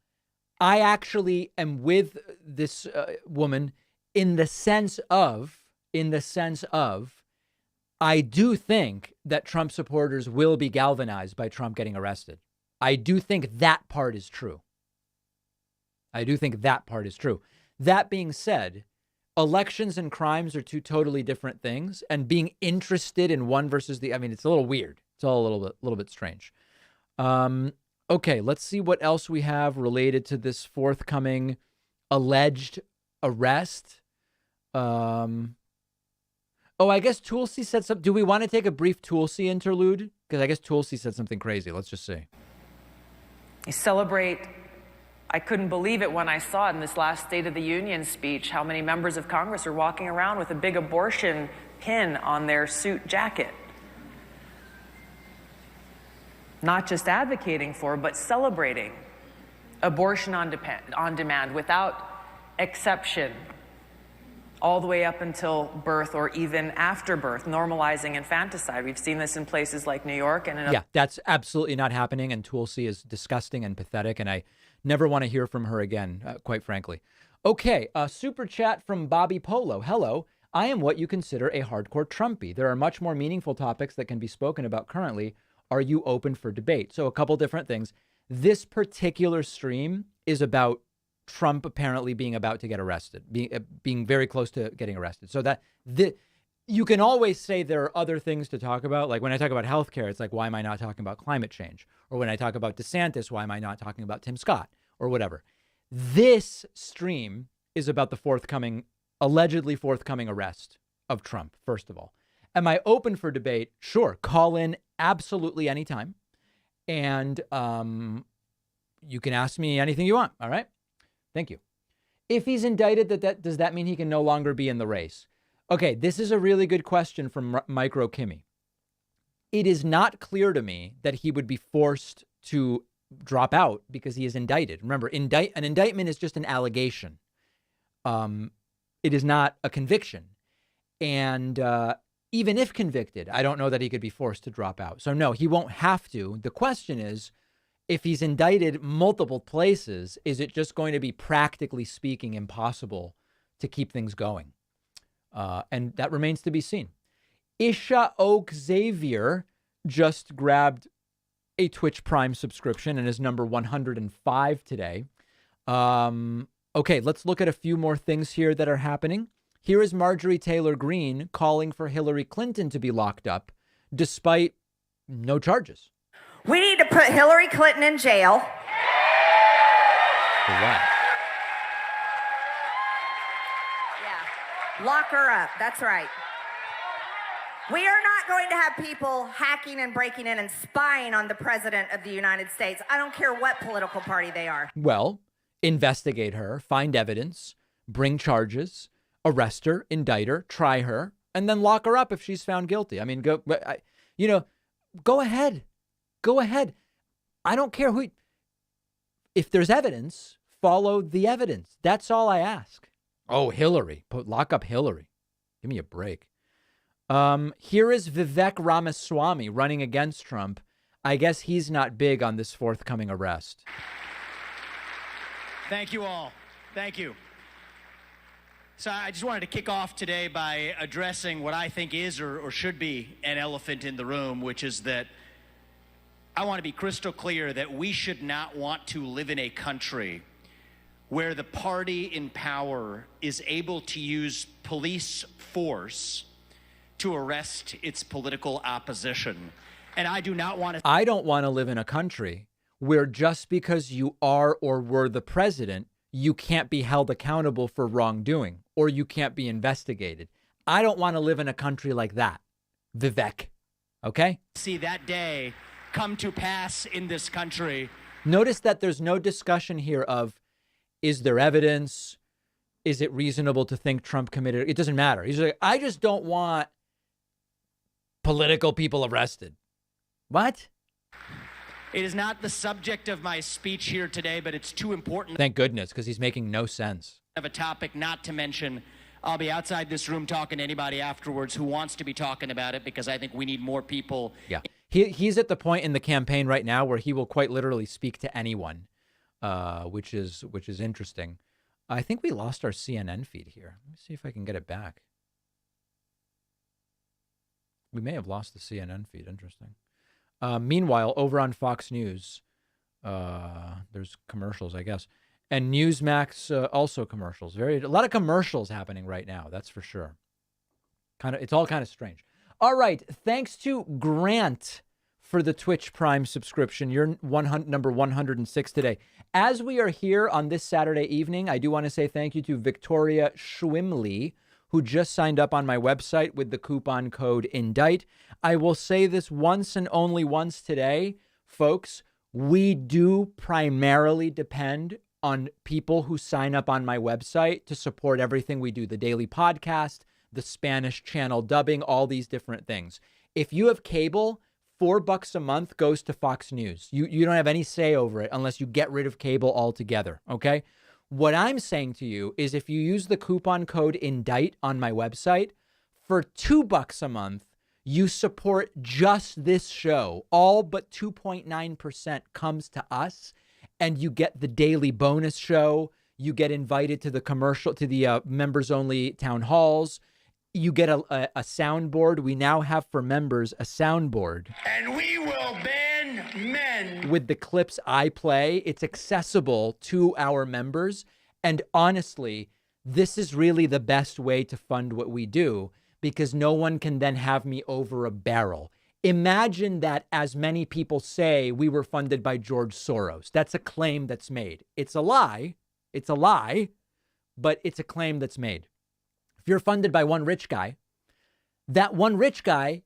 I actually am with this woman in the sense of, I do think that Trump supporters will be galvanized by Trump getting arrested. I do think that part is true. That being said, elections and crimes are two totally different things, and being interested in one versus the, I mean, it's a little weird. It's all a little bit strange. Okay, let's see what else we have related to this forthcoming alleged arrest. I guess Tulsi said something. Do we want to take a brief Tulsi interlude? Because I guess Tulsi said something crazy. Let's just see. You celebrate. I couldn't believe it when I saw it in this last State of the Union speech, how many members of Congress are walking around with a big abortion pin on their suit jacket. Not just advocating for, but celebrating abortion on demand without exception, all the way up until birth or even after birth, normalizing infanticide. We've seen this in places like New York. And yeah, that's absolutely not happening. And Tulsi is disgusting and pathetic. And I never want to hear from her again, quite frankly. Okay, a super chat from Bobby Polo. Hello, I am what you consider a hardcore Trumpy. There are much more meaningful topics that can be spoken about currently. Are you open for debate? So a couple different things. This particular stream is about Trump apparently being about to get arrested, being very close to getting arrested. So that you can always say there are other things to talk about. Like when I talk about healthcare, it's like, why am I not talking about climate change? Or when I talk about DeSantis, why am I not talking about Tim Scott or whatever? This stream is about the allegedly forthcoming arrest of Trump, first of all. Am I open for debate? Sure. Call in absolutely anytime. And you can ask me anything you want. All right. Thank you. If he's indicted, does that mean he can no longer be in the race? Okay. This is a really good question from Micro Kimmy. It is not clear to me that he would be forced to drop out because he is indicted. Remember, an indictment is just an allegation. It is not a conviction. And even if convicted, I don't know that he could be forced to drop out. So no, he won't have to. The question is, if he's indicted multiple places, is it just going to be, practically speaking, impossible to keep things going? And that remains to be seen. Isha Oak Xavier just grabbed a Twitch Prime subscription and is number 105 today. Okay, let's look at a few more things here that are happening. Here is Marjorie Taylor Greene calling for Hillary Clinton to be locked up despite no charges. We need to put Hillary Clinton in jail. For what? Yeah. Lock her up. That's right. We are not going to have people hacking and breaking in and spying on the president of the United States. I don't care what political party they are. Well, investigate her, find evidence, bring charges, arrest her, indict her, try her, and then lock her up if she's found guilty. I mean, go ahead. Go ahead. I don't care who. If there's evidence, follow the evidence. That's all I ask. Oh, Hillary. Lock up Hillary. Give me a break. Here is Vivek Ramaswamy running against Trump. I guess he's not big on this forthcoming arrest. Thank you all. Thank you. So I just wanted to kick off today by addressing what I think is or should be an elephant in the room, which is that I want to be crystal clear that we should not want to live in a country where the president of the United States is being held accountable for crimes that he has committed. That is not what we want. We want to live in a country where the president of the United States is being held accountable for crimes that he has committed. And that is not what we want. We want to live in a country where the president of the United States is being held accountable for crimes that he has committed. We should not want to live in a country where the party in power is able to use police force to arrest its political opposition. And I do not want to. I don't want to live in a country where just because you are or were the president, you can't be held accountable for wrongdoing or you can't be investigated. I don't want to live in a country like that, Vivek. Okay? See that day come to pass in this country. Notice that there's no discussion here of, is there evidence? Is it reasonable to think Trump committed? It doesn't matter. He's like, I just don't want political people arrested. What? It is not the subject of my speech here today, but it's too important. Thank goodness, because he's making no sense. Of a topic not to mention. I'll be outside this room talking to anybody afterwards who wants to be talking about it, because I think we need more people. Yeah. He's at the point in the campaign right now where he will quite literally speak to anyone, which is interesting. I think we lost our CNN feed here. Let me see if I can get it back. We may have lost the CNN feed. Interesting. Meanwhile, over on Fox News, there's commercials, I guess. And Newsmax, also commercials. A lot of commercials happening right now. That's for sure. It's all kind of strange. All right. Thanks to Grant for the Twitch Prime subscription. You're number 106 today. As we are here on this Saturday evening, I do want to say thank you to Victoria Schwimley, who just signed up on my website with the coupon code INDICT. I will say this once and only once today, folks. We do primarily depend on people who sign up on my website to support everything we do, the daily podcast, the Spanish channel dubbing, all these different things. If you have cable, $4 a month goes to Fox News. You don't have any say over it unless you get rid of cable altogether, okay? What I'm saying to you is if you use the coupon code INDICT on my website, for $2 a month, you support just this show. All but 2.9% comes to us, and you get the daily bonus show. You get invited to the members only town halls. You get a soundboard. We now have for members a soundboard. And we will ban men. With the clips I play, it's accessible to our members. And honestly, this is really the best way to fund what we do, because no one can then have me over a barrel. Imagine that, as many people say, we were funded by George Soros. That's a claim that's made. It's a lie. It's a lie, but it's a claim that's made. If you're funded by one rich guy, that one rich guy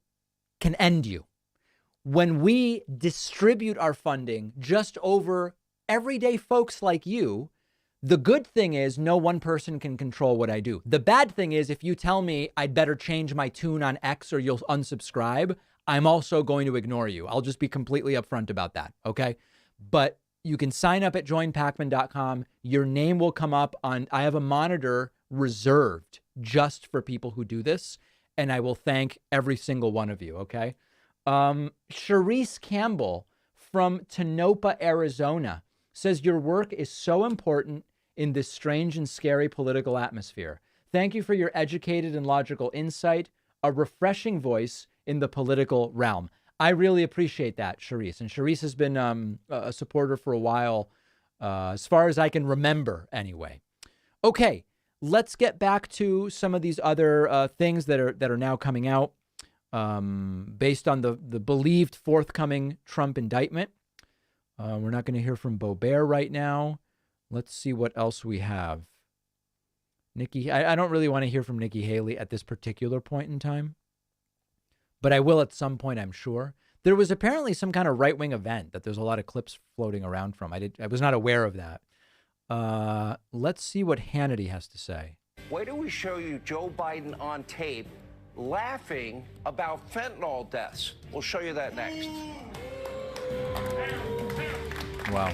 can end you. When we distribute our funding just over everyday folks like you, the good thing is no one person can control what I do. The bad thing is if you tell me I'd better change my tune on X or you'll unsubscribe, I'm also going to ignore you. I'll just be completely upfront about that, okay? But you can sign up at joinpacman.com. Your name will come up on, I have a monitor reserved just for people who do this, and I will thank every single one of you, okay? Charisse Campbell from Tonopah, Arizona says, your work is so important in this strange and scary political atmosphere. Thank you for your educated and logical insight, a refreshing voice in the political realm. I really appreciate that, Charisse. And Charisse has been a supporter for a while, as far as I can remember anyway. Okay, let's get back to some of these other things that are now coming out based on the believed forthcoming Trump indictment. We're not going to hear from Boebert right now. Let's see what else we have. I don't really want to hear from Nikki Haley at this particular point in time, but I will at some point, I'm sure. There was apparently some kind of right-wing event that there's a lot of clips floating around from. I was not aware of that. Let's see what Hannity has to say. Why do we show you Joe Biden on tape laughing about fentanyl deaths? We'll show you that next. Wow.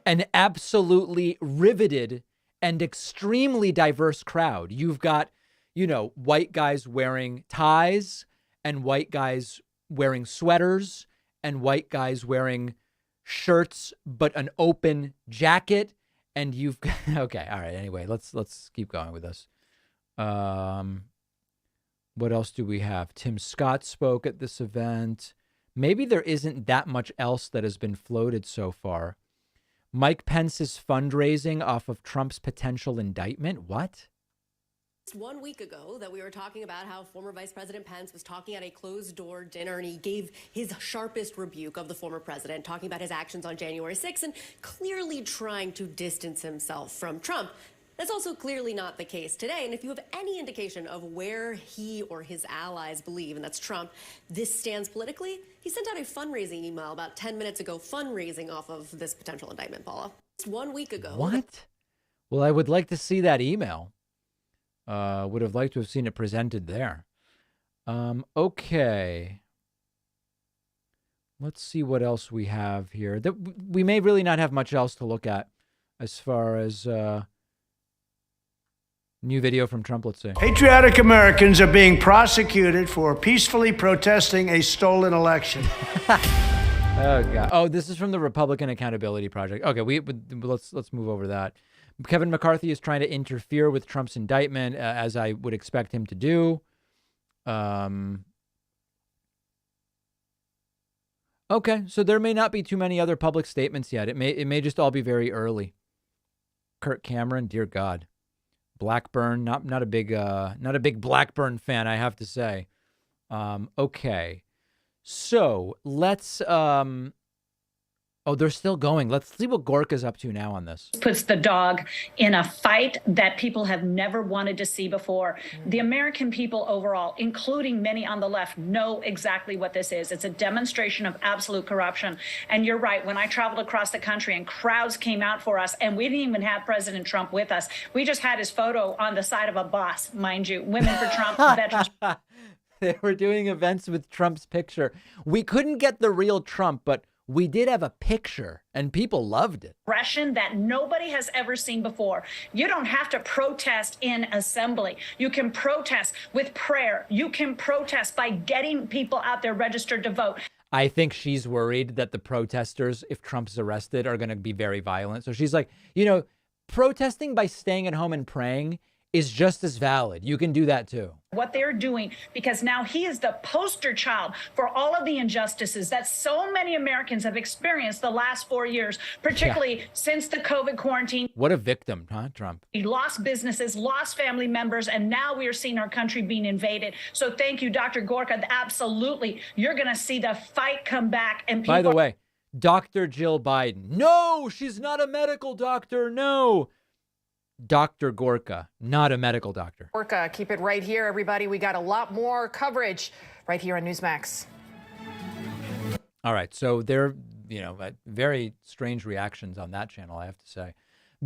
An absolutely riveted and extremely diverse crowd. You've got, white guys wearing ties and white guys wearing sweaters and white guys wearing shirts, but an open jacket. And you've got, okay. All right. Anyway, let's keep going with this. What else do we have? Tim Scott spoke at this event. Maybe there isn't that much else that has been floated so far. Mike Pence's fundraising off of Trump's potential indictment. What? 1 week ago that we were talking about how former Vice President Pence was talking at a closed-door dinner, and he gave his sharpest rebuke of the former president, talking about his actions on January 6th and clearly trying to distance himself from Trump. That's also clearly not the case today. And if you have any indication of where he or his allies believe, and that's Trump, this stands politically, he sent out a fundraising email about 10 minutes ago, fundraising off of this potential indictment, Paula. Just 1 week ago. What? Well, I would like to see that email. Would have liked to have seen it presented there. Okay. Let's see what else we have here. We may really not have much else to look at as far as new video from Trump. Let's see. Patriotic Americans are being prosecuted for peacefully protesting a stolen election. Oh God! Oh, this is from the Republican Accountability Project. Okay, let's move over to that. Kevin McCarthy is trying to interfere with Trump's indictment, as I would expect him to do. Okay, so there may not be too many other public statements yet. It may just all be very early. Kirk Cameron, dear God, Blackburn, not a big Blackburn fan, I have to say. Okay, so let's. Oh, they're still going. Let's see what Gorka's up to now on this. Puts the dog in a fight that people have never wanted to see before. The American people overall, including many on the left, know exactly what this is. It's a demonstration of absolute corruption. And you're right, when I traveled across the country and crowds came out for us, and we didn't even have President Trump with us. We just had his photo on the side of a bus, mind you. Women for Trump, veterans. They were doing events with Trump's picture. We couldn't get the real Trump, but we did have a picture, and people loved it. Aggression that nobody has ever seen before. You don't have to protest in assembly. You can protest with prayer. You can protest by getting people out there registered to vote. I think she's worried that the protesters, if Trump's arrested, are going to be very violent. So she's like, protesting by staying at home and praying is just as valid. You can do that too. What they're doing, because now he is the poster child for all of the injustices that so many Americans have experienced the last 4 years, particularly since the COVID quarantine. What a victim, huh, Trump? He lost businesses, lost family members, and now we are seeing our country being invaded. So thank you, Dr. Gorka. Absolutely. You're going to see the fight come back. And people. By the way, Dr. Jill Biden. No, she's not a medical doctor. No. Dr. Gorka, not a medical doctor. Gorka, keep it right here, everybody. We got a lot more coverage right here on Newsmax. All right. So there, very strange reactions on that channel, I have to say.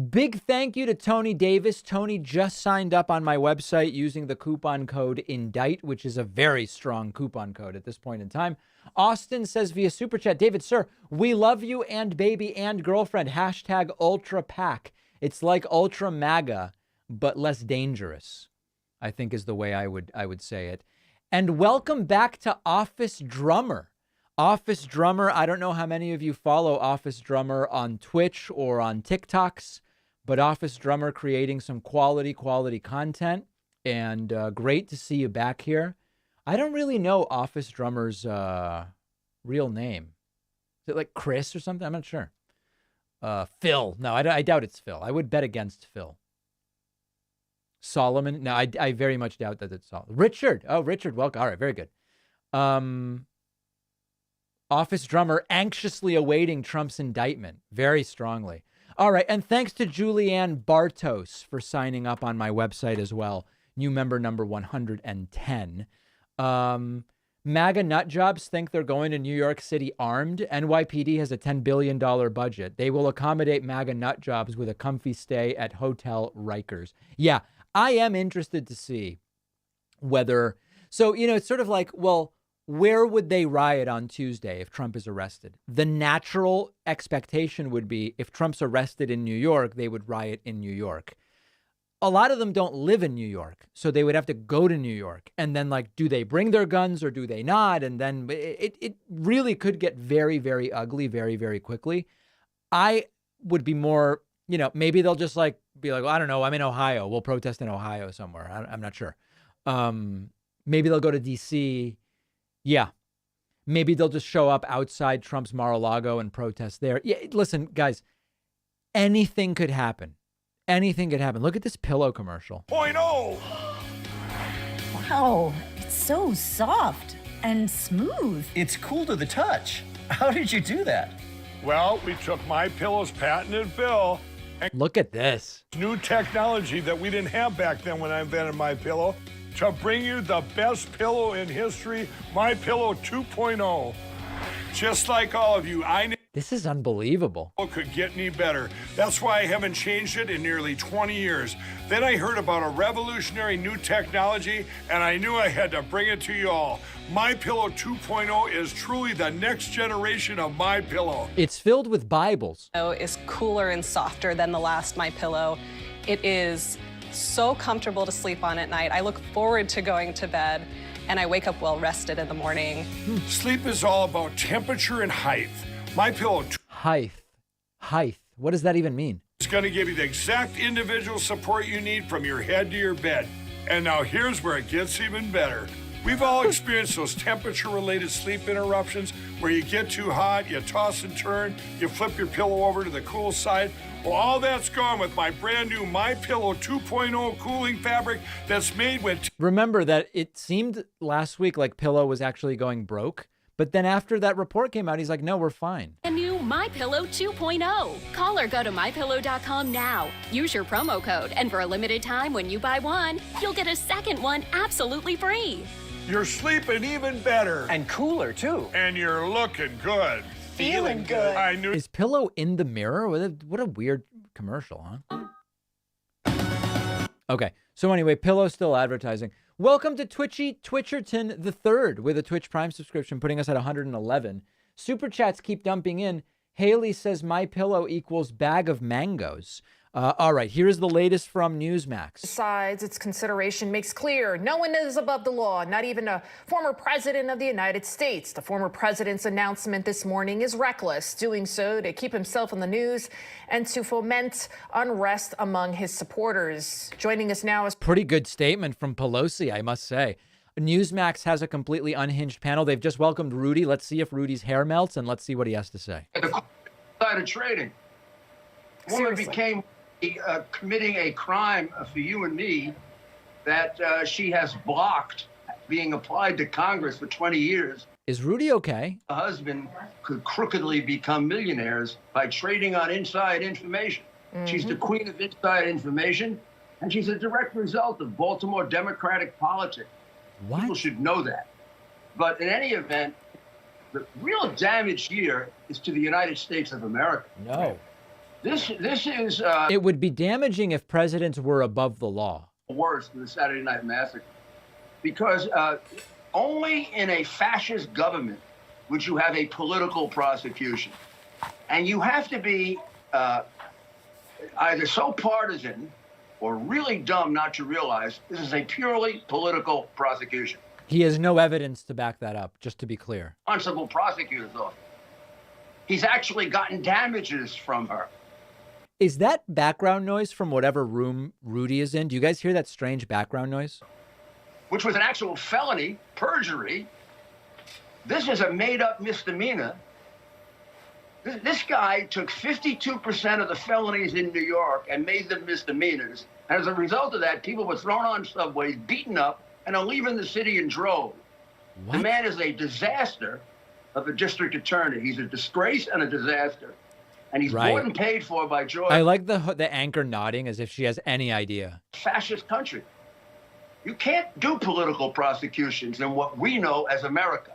Big thank you to Tony Davis. Tony just signed up on my website using the coupon code INDICT, which is a very strong coupon code at this point in time. Austin says via Super Chat, David, sir, we love you and baby and girlfriend. Hashtag Ultra Pack. It's like Ultra MAGA, but less dangerous, I think is the way I would say it. And welcome back to Office Drummer. Office Drummer, I don't know how many of you follow Office Drummer on Twitch or on TikToks, but Office Drummer creating some quality content, and great to see you back here. I don't really know Office Drummer's real name. Is it like Chris or something? I'm not sure. Phil. No, I doubt it's Phil. I would bet against Phil. Solomon. No, I very much doubt that it's Solomon. Richard. Oh, Richard. Welcome. All right. Very good. Office Drummer anxiously awaiting Trump's indictment very strongly. All right. And thanks to Julianne Bartos for signing up on my website as well. New member number 110. MAGA nut jobs think they're going to New York City armed. NYPD has a $10 billion budget. They will accommodate MAGA nut jobs with a comfy stay at Hotel Rikers. Yeah, I am interested to see whether... So, it's sort of like, well, where would they riot on Tuesday if Trump is arrested? The natural expectation would be if Trump's arrested in New York, they would riot in New York. A lot of them don't live in New York, so they would have to go to New York. And then, do they bring their guns or do they not? And then it really could get very, very ugly very, very quickly. I would be more, maybe they'll just be like, well, I don't know, I'm in Ohio. We'll protest in Ohio somewhere. I'm not sure. Maybe they'll go to D.C. Yeah. Maybe they'll just show up outside Trump's Mar-a-Lago and protest there. Yeah, listen, guys. anything could happen. Anything could happen. Look at this pillow commercial. 0.0. Wow, it's so soft and smooth. It's cool to the touch. How did you do that? Well, we took MyPillow's patented fill and Look at this. new technology that we didn't have back then when I invented MyPillow to bring you the best pillow in history, MyPillow 2.0. Just like all of you, I This is unbelievable. could get any better. That's why I haven't changed it in nearly 20 years. Then I heard about a revolutionary new technology, and I knew I had to bring it to you all. MyPillow 2.0 is truly the next generation of MyPillow. It's filled with Bibles. Is cooler and softer than the last MyPillow. It is so comfortable to sleep on at night. I look forward to going to bed, and I wake up well rested in the morning. Sleep is all about temperature and height. MyPillow Height. What does that even mean? is going to give you the exact individual support you need from your head to your bed. And now here's where it gets even better. We've all experienced those temperature-related sleep interruptions where you get too hot, you toss and turn, you flip your pillow over to the cool side. Well, all that's gone with my brand new MyPillow 2.0 cooling fabric that's made with... Remember that it seemed last week like Pillow was actually going broke. But then after that report came out, he's like, no, we're fine. A new MyPillow 2.0. Call or go to MyPillow.com now. Use your promo code, and for a limited time when you buy one, you'll get a second one absolutely free. You're sleeping even better. And cooler, too. And you're looking good. Feeling good. I knew... Is Pillow in the mirror? What a weird commercial, huh? Okay, so anyway, Pillow still advertising. Welcome to Twitchy Twitcherton the Third with a Twitch Prime subscription, putting us at 111. Super chats keep dumping in. Haley says MyPillow equals bag of mangoes. All right, here's the latest from Newsmax. Besides, its consideration makes clear no one is above the law, not even a former president of the United States. The former president's announcement this morning is reckless, doing so to keep himself in the news and to foment unrest among his supporters. Joining us now is... Pretty good statement from Pelosi, I must say. Newsmax has a completely unhinged panel. They've just welcomed Rudy. Let's see if Rudy's hair melts, and let's see what he has to say. The side of trading. Woman became committing a crime for you and me that she has blocked being applied to Congress for 20 years. Is Rudy okay? A husband could crookedly become millionaires by trading on inside information. She's the queen of inside information, and she's a direct result of Baltimore Democratic politics. What? People should know that. But in any event, the real damage here is to the United States of America. No. This is It would be damaging if presidents were above the law. Worse than the Saturday Night Massacre, because only in a fascist government would you have a political prosecution, and you have to be either so partisan or really dumb not to realize this is a purely political prosecution. He has no evidence to back that up, just to be clear. Responsible prosecutor's office. He's actually gotten damages from her. Is that background noise from whatever room Rudy is in? Do you guys hear that strange background noise? Which was an actual felony, perjury. This is a made-up misdemeanor. This guy took 52% of the felonies in New York and made them misdemeanors. And as a result of that, people were thrown on subways, beaten up, and are leaving the city in droves. The man is a disaster of a district attorney. He's a disgrace and a disaster. And he's bought and paid for by Georgia. I like the anchor nodding as if she has any idea. Fascist country. You can't do political prosecutions in what we know as America.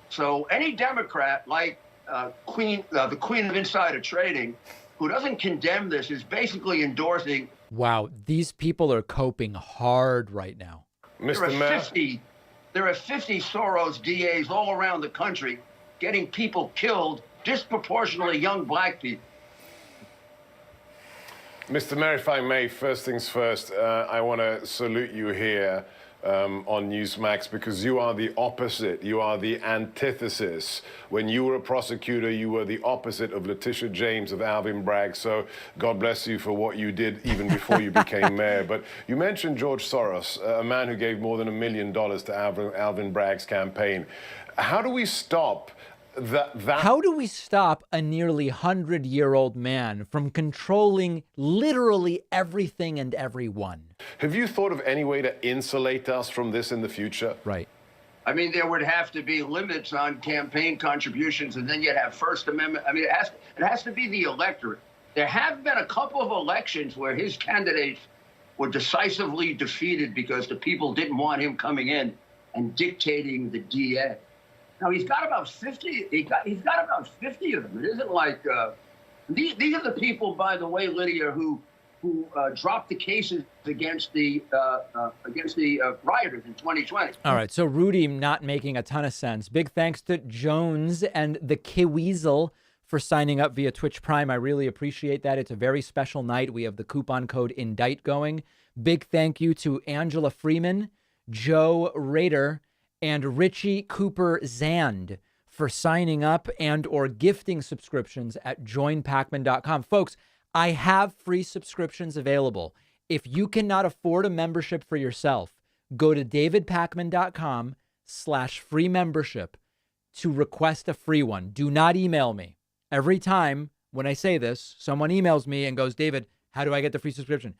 So any Democrat like the Queen of Insider Trading, who doesn't condemn this, is basically endorsing. Wow, these people are coping hard right now. There are 50 Soros DAs all around the country getting people killed, disproportionately young black people. Mr. Mayor, if I may, first things first, I want to salute you here on Newsmax because you are the opposite. You are the antithesis. When you were a prosecutor, you were the opposite of Letitia James of Alvin Bragg. So God bless you for what you did even before you became mayor. But you mentioned George Soros, a man who gave more than $1 million to Alvin Bragg's campaign. How do we stop How do we stop a nearly 100-year-old man from controlling literally everything and everyone? Have you thought of any way to insulate us from this in the future? Right. I mean, there would have to be limits on campaign contributions, and then you'd have First Amendment. I mean, it has to be the electorate. There have been a couple of elections where his candidates were decisively defeated because the people didn't want him coming in and dictating the DA. Now, he's got about 50. He's got about 50 of them. It isn't like these are the people, by the way, Lydia, who dropped the cases against the rioters in 2020. All right, so Rudy not making a ton of sense. Big thanks to Jones and the Kiweasel for signing up via Twitch Prime. I really appreciate that. It's a very special night. We have the coupon code INDICT going. Big thank you to Angela Freeman, Joe Rader, and Richie Cooper Zand for signing up and or gifting subscriptions at joinpacman.com. Folks, I have free subscriptions available. If you cannot afford a membership for yourself, go to davidpacman.com/free membership to request a free one. Do not email me. Every time when I say this, someone emails me and goes, David, how do I get the free subscription?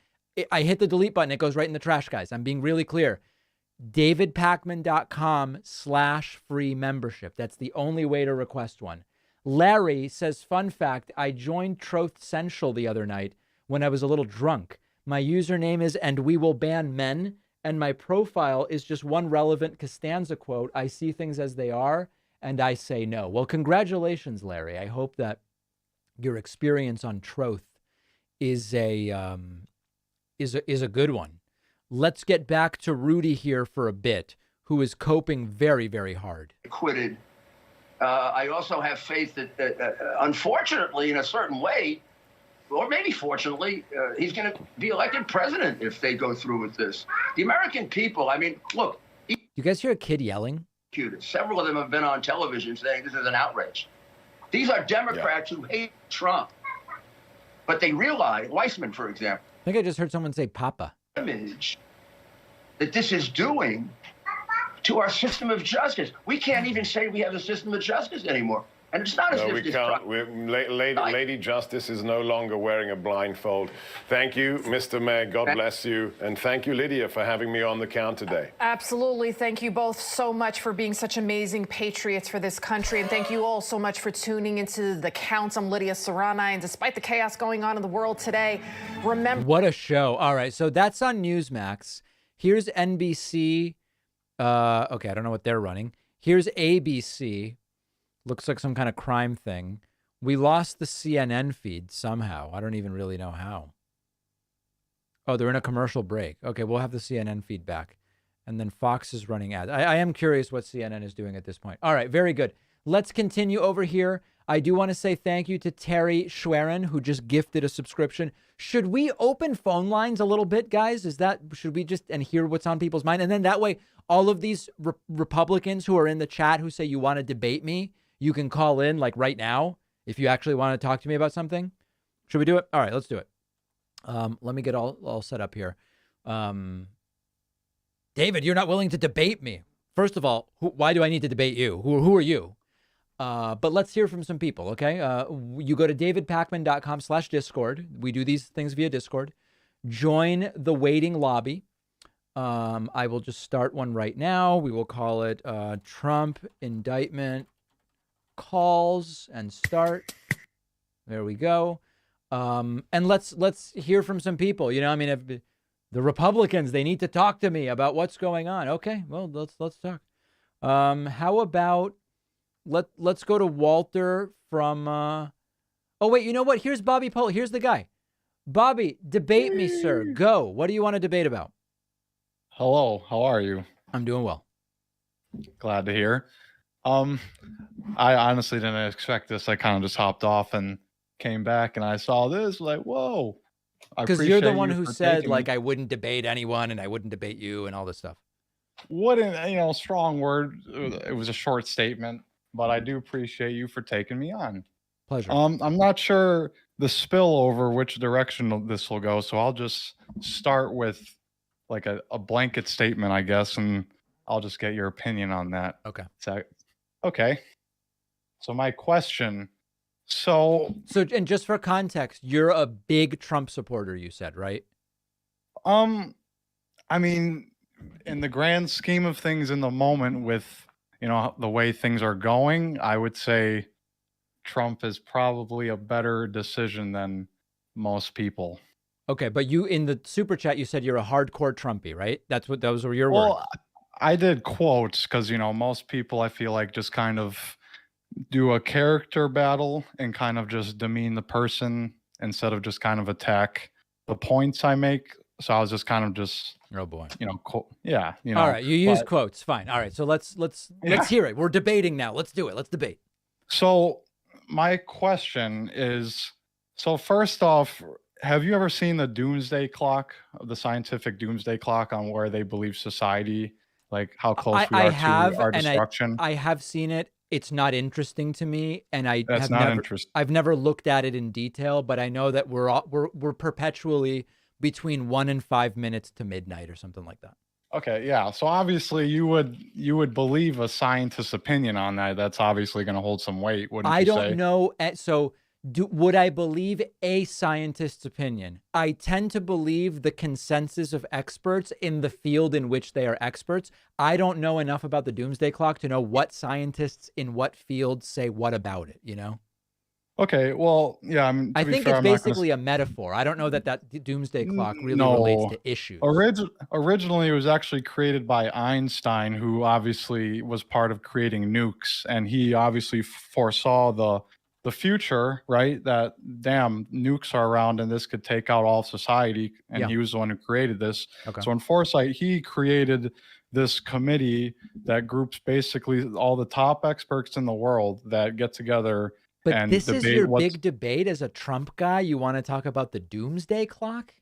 I hit the delete button. It goes right in the trash, guys. I'm being really clear. davidpacman.com/free membership. That's the only way to request one. Larry says, fun fact, I joined Troth Central the other night when I was a little drunk. My username is "and we will ban men," and my profile is just one relevant Costanza quote. I see things as they are, and I say no. Well, congratulations, Larry. I hope that your experience on Troth is a good one. Let's get back to Rudy here for a bit, who is coping very, very hard. Acquitted. I also have faith that, unfortunately, in a certain way, or maybe fortunately, he's going to be elected president if they go through with this. The American people, I mean, look. You guys hear a kid yelling? Several of them have been on television saying this is an outrage. These are Democrats who hate Trump, but they realize, Weissman, for example. I think I just heard someone say Papa. Image that this is doing to our system of justice. We can't even say we have a system of justice anymore. And it's not as if we can't. Lady Justice is no longer wearing a blindfold. Thank you, Mr. Mayor. God bless you. And thank you, Lydia, for having me on the count today. Absolutely. Thank you both so much for being such amazing patriots for this country. And thank you all so much for tuning into The Counts. I'm Lydia Serrana. And despite the chaos going on in the world today, remember... What a show. All right. So that's on Newsmax. Here's NBC. Okay, I don't know what they're running. Here's ABC. Looks like some kind of crime thing. We lost the CNN feed somehow. I don't even really know how. Oh, they're in a commercial break. Okay, we'll have the CNN feed back. And then Fox is running ads. I am curious what CNN is doing at this point. All right, very good. Let's continue over here. I do want to say thank you to Terry Schwerin, who just gifted a subscription. Should we open phone lines a little bit, guys? Should we just, and hear what's on people's mind? And then that way, all of these Republicans who are in the chat who say you want to debate me, you can call in like right now if you actually want to talk to me about something. Should we do it? All right, let's do it. Let me get all set up here. David, you're not willing to debate me. First of all, why do I need to debate you? Who are you? But let's hear from some people, okay? You go to davidpacman.com/Discord. We do these things via Discord. Join the waiting lobby. I will just start one right now. We will call it Trump indictment calls and start. There we go. And let's hear from some people. You know, I mean, if the Republicans, they need to talk to me about what's going on. Okay, well, let's talk. How about let's go to Walter from oh wait, you know what? Here's Bobby Pohl. Here's the guy. Bobby, debate me, sir. Go. What do you want to debate about? Hello, how are you? I'm doing well. Glad to hear. I honestly didn't expect this. I kind of just hopped off and came back and I saw this, like, whoa. Because you're the one who said, like, I wouldn't debate anyone and I wouldn't debate you and all this stuff. Wouldn't, strong word. It was a short statement, but I do appreciate you for taking me on. Pleasure. I'm not sure the spillover, which direction this will go, so I'll just start with like a blanket statement, I guess, and I'll just get your opinion on that. Okay. Okay. So my question, so and just for context, you're a big Trump supporter, you said, right? I mean, in the grand scheme of things in the moment with, the way things are going, I would say Trump is probably a better decision than most people. Okay, but you in the super chat, you said you're a hardcore Trumpy, right? Those were your words. Well, I did quotes because, most people I feel like just kind of do a character battle and kind of just demean the person instead of just kind of attack the points I make. So I was just kind of just, oh boy, yeah. All right, you use quotes, fine. All right, so let's hear it. We're debating now. Let's do it. Let's debate. So my question is, so first off, have you ever seen the doomsday clock, the scientific doomsday clock on where they believe society, like how close we are to our destruction? I have seen it. It's not interesting to me, and That's not interesting. I've never looked at it in detail, but I know that we're perpetually between 1 and 5 minutes to midnight or something like that. Okay, yeah. So obviously you would believe a scientist's opinion on that. That's obviously going to hold some weight, wouldn't you say? I don't know. So would I believe a scientist's opinion? I tend to believe the consensus of experts in the field in which they are experts. I don't know enough about the doomsday clock to know what scientists in what fields say what about it, Okay, well, yeah. I think it's basically a metaphor. I don't know that doomsday clock really relates to issues. Originally, it was actually created by Einstein, who obviously was part of creating nukes, and he obviously foresaw the future, right? That damn nukes are around, and this could take out all of society, and he was the one who created this. Okay. So in foresight, he created this committee that groups basically all the top experts in the world that get together. But and this is your big debate as a Trump guy. You want to talk about the doomsday clock?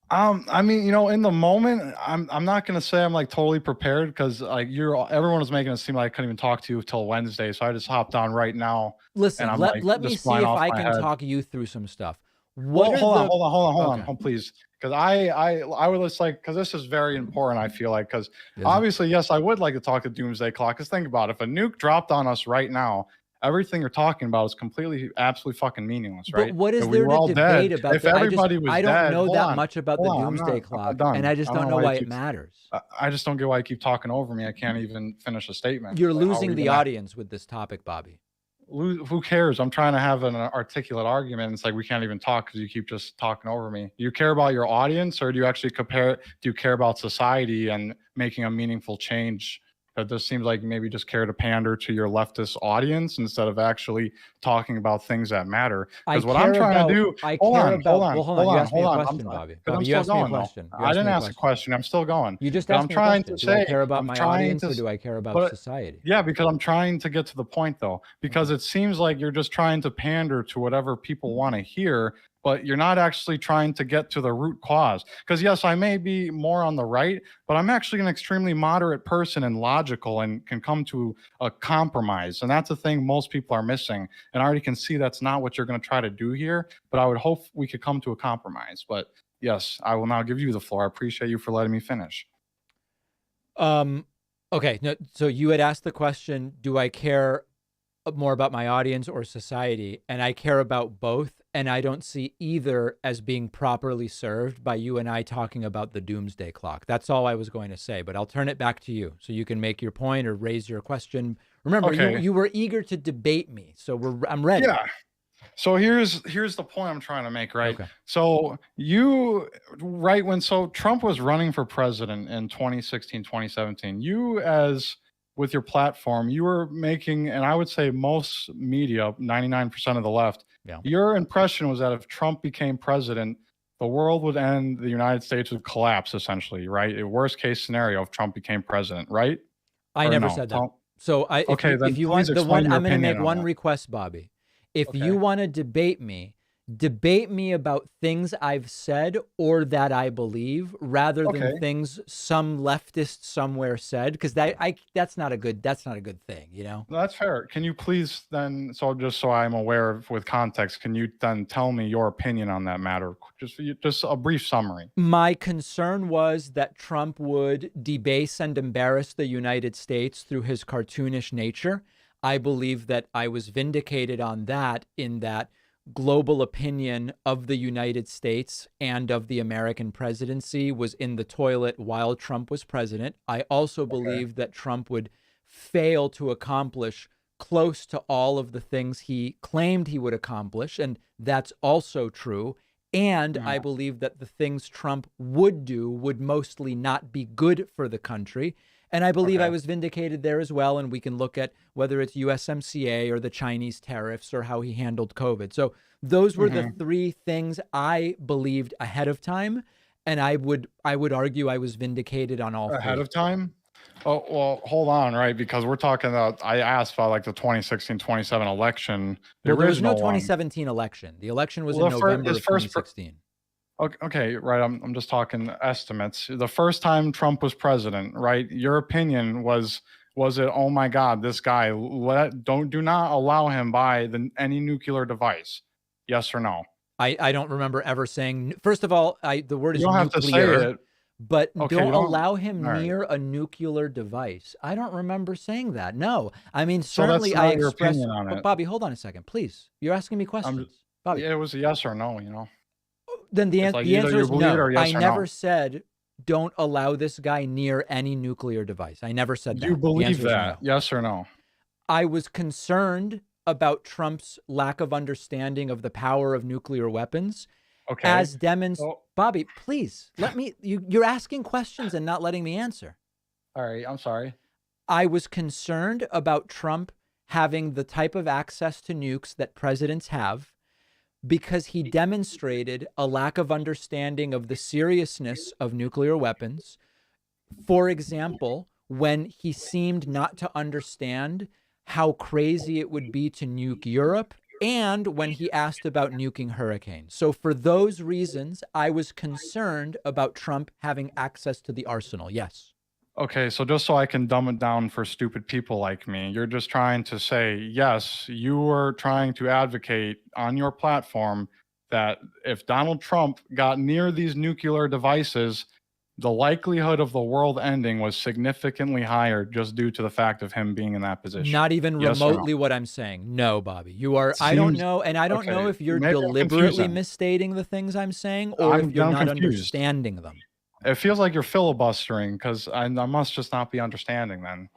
I mean, in the moment, I'm not gonna say I'm like totally prepared because like everyone was making it seem like I couldn't even talk to you till Wednesday, so I just hopped on right now. Listen, and I'm let me see if I can talk you through some stuff. Hold on, please, because I would just like, because this is very important. I feel like because obviously, yes, I would like to talk to doomsday clock. Because think about it, if a nuke dropped on us right now, everything you're talking about is completely, absolutely fucking meaningless, right? But what is if we there were all to debate dead, about? If everybody was I don't dead, know hold that on, much about hold the on, doomsday clock, and I just don't know why it matters. I just don't get why you keep talking over me. I can't even finish a statement. You're losing the audience with this topic, Bobby. Who cares? I'm trying to have an articulate argument. It's like we can't even talk because you keep just talking over me. Do you care about your audience, or do you actually do you care about society and making a meaningful change? That just seems like maybe just care to pander to your leftist audience instead of actually talking about things that matter. Because what I'm trying to do, hold on. You asked me a question, Bobby. You asked me a question. I didn't ask a question. I'm still going. You just asked me a question. Do I care about my audience, or do I care about society? Yeah, because I'm trying to get to the point, though. Because it seems like you're just trying to pander to whatever people want to hear, but you're not actually trying to get to the root cause. Because yes, I may be more on the right, but I'm actually an extremely moderate person and logical and can come to a compromise. And that's the thing most people are missing. And I already can see that's not what you're going to try to do here, but I would hope we could come to a compromise. But yes, I will now give you the floor. I appreciate you for letting me finish. Okay. No, so you had asked the question, do I care more about my audience or society? And I care about both. And I don't see either as being properly served by you and I talking about the doomsday clock. That's all I was going to say, but I'll turn it back to you so you can make your point or raise your question. Remember, you were eager to debate me, so I'm ready. Yeah. So here's the point I'm trying to make, right? Okay. So so Trump was running for president in 2016, 2017, with your platform, you were making, and I would say most media, 99% of the left, your impression was that if Trump became president, the world would end, the United States would collapse, essentially, right? A worst case scenario if Trump became president, right? I never said that. So if you want the one, I'm going to make one request, Bobby. If you want to debate me about things I've said or that I believe, rather than things some leftist somewhere said, because that's not a good thing, No, that's fair. Can you please then, just so I'm aware of with context, can you then tell me your opinion on that matter? Just a brief summary. My concern was that Trump would debase and embarrass the United States through his cartoonish nature. I believe that I was vindicated on that, in that global opinion of the United States and of the American presidency was in the toilet while Trump was president. I also believe that Trump would fail to accomplish close to all of the things he claimed he would accomplish, and that's also true. And I believe that the things Trump would do would mostly not be good for the country. And I believe I was vindicated there as well. And we can look at whether it's USMCA or the Chinese tariffs or how he handled COVID. So those were the three things I believed ahead of time. And I would argue I was vindicated on all three. Ahead of time? Oh, well, hold on, right? Because we're talking about, I asked about like the 2016, 27 election. Well, there was no 2017 election. The election was in November of 2016. Okay, right. I'm just talking estimates. The first time Trump was president, right? Your opinion was it, oh my God, this guy, do not allow him buy any nuclear device? Yes or no? I don't remember ever saying, first of all, the word is you don't have nuclear. to say it. But Okay, don't you don't- allow him all right. near a nuclear device. I don't remember saying that. No. I mean, So that's certainly not I your expressed. opinion on But it. Bobby, hold on a second, please. You're asking me questions. Bobby, Yeah, it was a yes or no, you know? then the It's like answer either you is believe it no. or yes I or no. never said don't allow this guy near any nuclear device. I never said that. You The believe answer is that? no. Yes or no? I was concerned about Trump's lack of understanding of the power of nuclear weapons. Okay. As demonstrated. Bobby, please let me. You're asking questions and not letting me answer. All right, I'm sorry. I was concerned about Trump having the type of access to nukes that presidents have, because he demonstrated a lack of understanding of the seriousness of nuclear weapons. For example, when he seemed not to understand how crazy it would be to nuke Europe, and when he asked about nuking hurricanes. So for those reasons, I was concerned about Trump having access to the arsenal. Yes. Okay, so just so I can dumb it down for stupid people like me, you're just trying to say, yes, you were trying to advocate on your platform that if Donald Trump got near these nuclear devices, the likelihood of the world ending was significantly higher just due to the fact of him being in that position. Not even Yes or no? remotely what I'm saying. No, Bobby, you are. I don't know. And I don't know if you're maybe I'm deliberately confusing. misstating the things I'm saying, or if you're I'm not confused. understanding them. It feels like you're filibustering because I must just not be understanding then.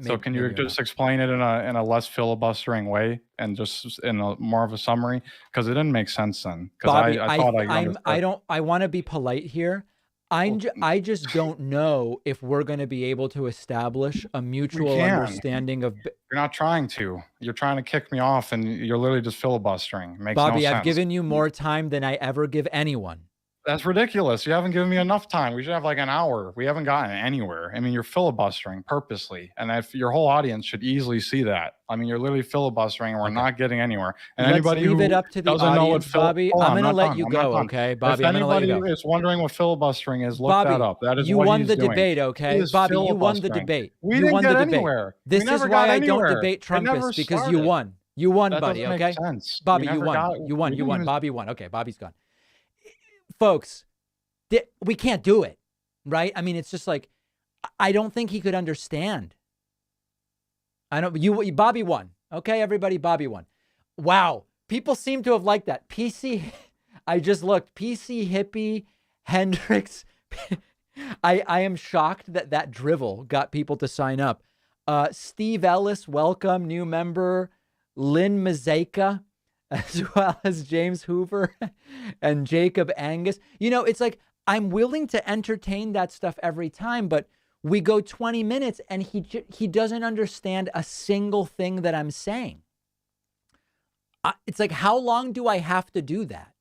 So can you maybe you're just explain it in a less filibustering way and just in a more of a summary? Because it didn't make sense then. Because Bobby, I thought I understood. I want to be polite here. I just don't know if we're going to be able to establish a mutual can. understanding of. You're not trying to. You're trying to kick me off, and you're literally just filibustering. It makes Bobby, no sense. I've given you more time than I ever give anyone. That's ridiculous. You haven't given me enough time. We should have like an hour. We haven't gotten anywhere. I mean, you're filibustering purposely. And if your whole audience should easily see that. I mean, you're literally filibustering and we're not getting anywhere. And Let's anybody leave who it up to the doesn't know what audience, Bobby. Hold on, I'm going to not let done. you I'm not go, done. okay? Bobby, if I'm going to let you anybody go. is wondering what filibustering is, look Bobby, that up. That is you what won he's the doing. debate, He okay? is Bobby, you won the filibustering. debate. We You didn't won get the debate. anywhere. This We never is got why I don't anywhere. debate It never Trumpists, because you started. won. You won, That buddy, doesn't okay? make sense. Bobby, We you never won. got- You won. we You didn't won. even- Bobby won. Okay, Bobby's gone. Folks, we can't do it, right? I mean, it's just like, I don't think he could understand. Bobby won. Okay, everybody, Bobby won. Wow. People seem to have liked that. PC, I just looked. PC Hippie Hendricks. I am shocked that drivel got people to sign up. Steve Ellis, welcome, new member. Lynn Mazeka, as well as James Hoover and Jacob Angus. You know, it's like, I'm willing to entertain that stuff every time, but we go 20 minutes and he doesn't understand a single thing that I'm saying. It's like, how long do I have to do that?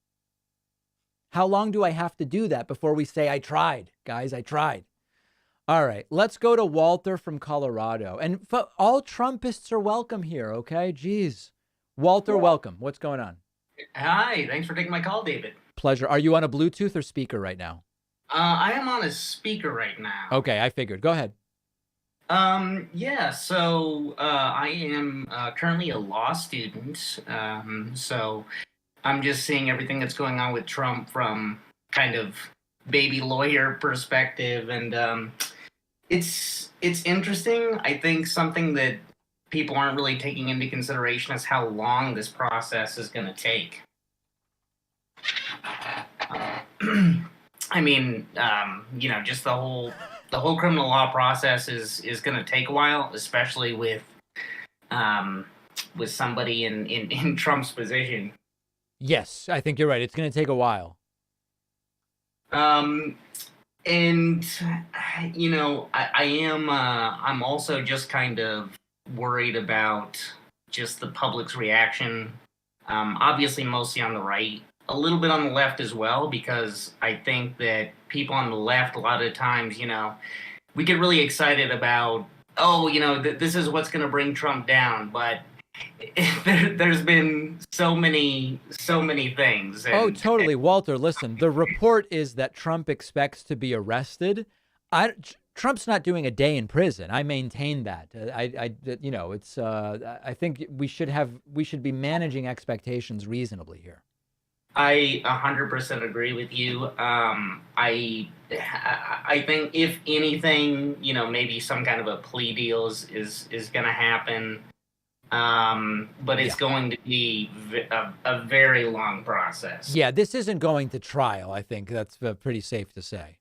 How long do I have to do that before we say, I tried, guys, I tried? All right, let's go to Walter from Colorado. And all Trumpists are welcome here, okay? Jeez. Walter, welcome. What's going on? Hi, thanks for taking my call, David. Pleasure. Are you on a Bluetooth or speaker right now? I am on a speaker right now. Okay, I figured. Go ahead. Yeah, so I am currently a law student. So I'm just seeing everything that's going on with Trump from kind of baby lawyer perspective. And it's interesting. I think something that people aren't really taking into consideration is how long this process is going to take. I mean, just the whole criminal law process is going to take a while, especially with somebody in Trump's position. Yes, I think you're right. It's going to take a while. And I'm also just kind of worried about just the public's reaction. Obviously, mostly on the right, a little bit on the left as well, because I think that people on the left, a lot of times, we get really excited about, this is what's going to bring Trump down, but there's been so many things. Oh, totally. Walter, listen, the report is that Trump expects to be arrested. Trump's not doing a day in prison. I maintain that. I think we should be managing expectations reasonably here. I 100% agree with you. I think if anything, maybe some kind of a plea deal is going to happen. But it's going to be a very long process. Yeah, this isn't going to trial. I think that's pretty safe to say.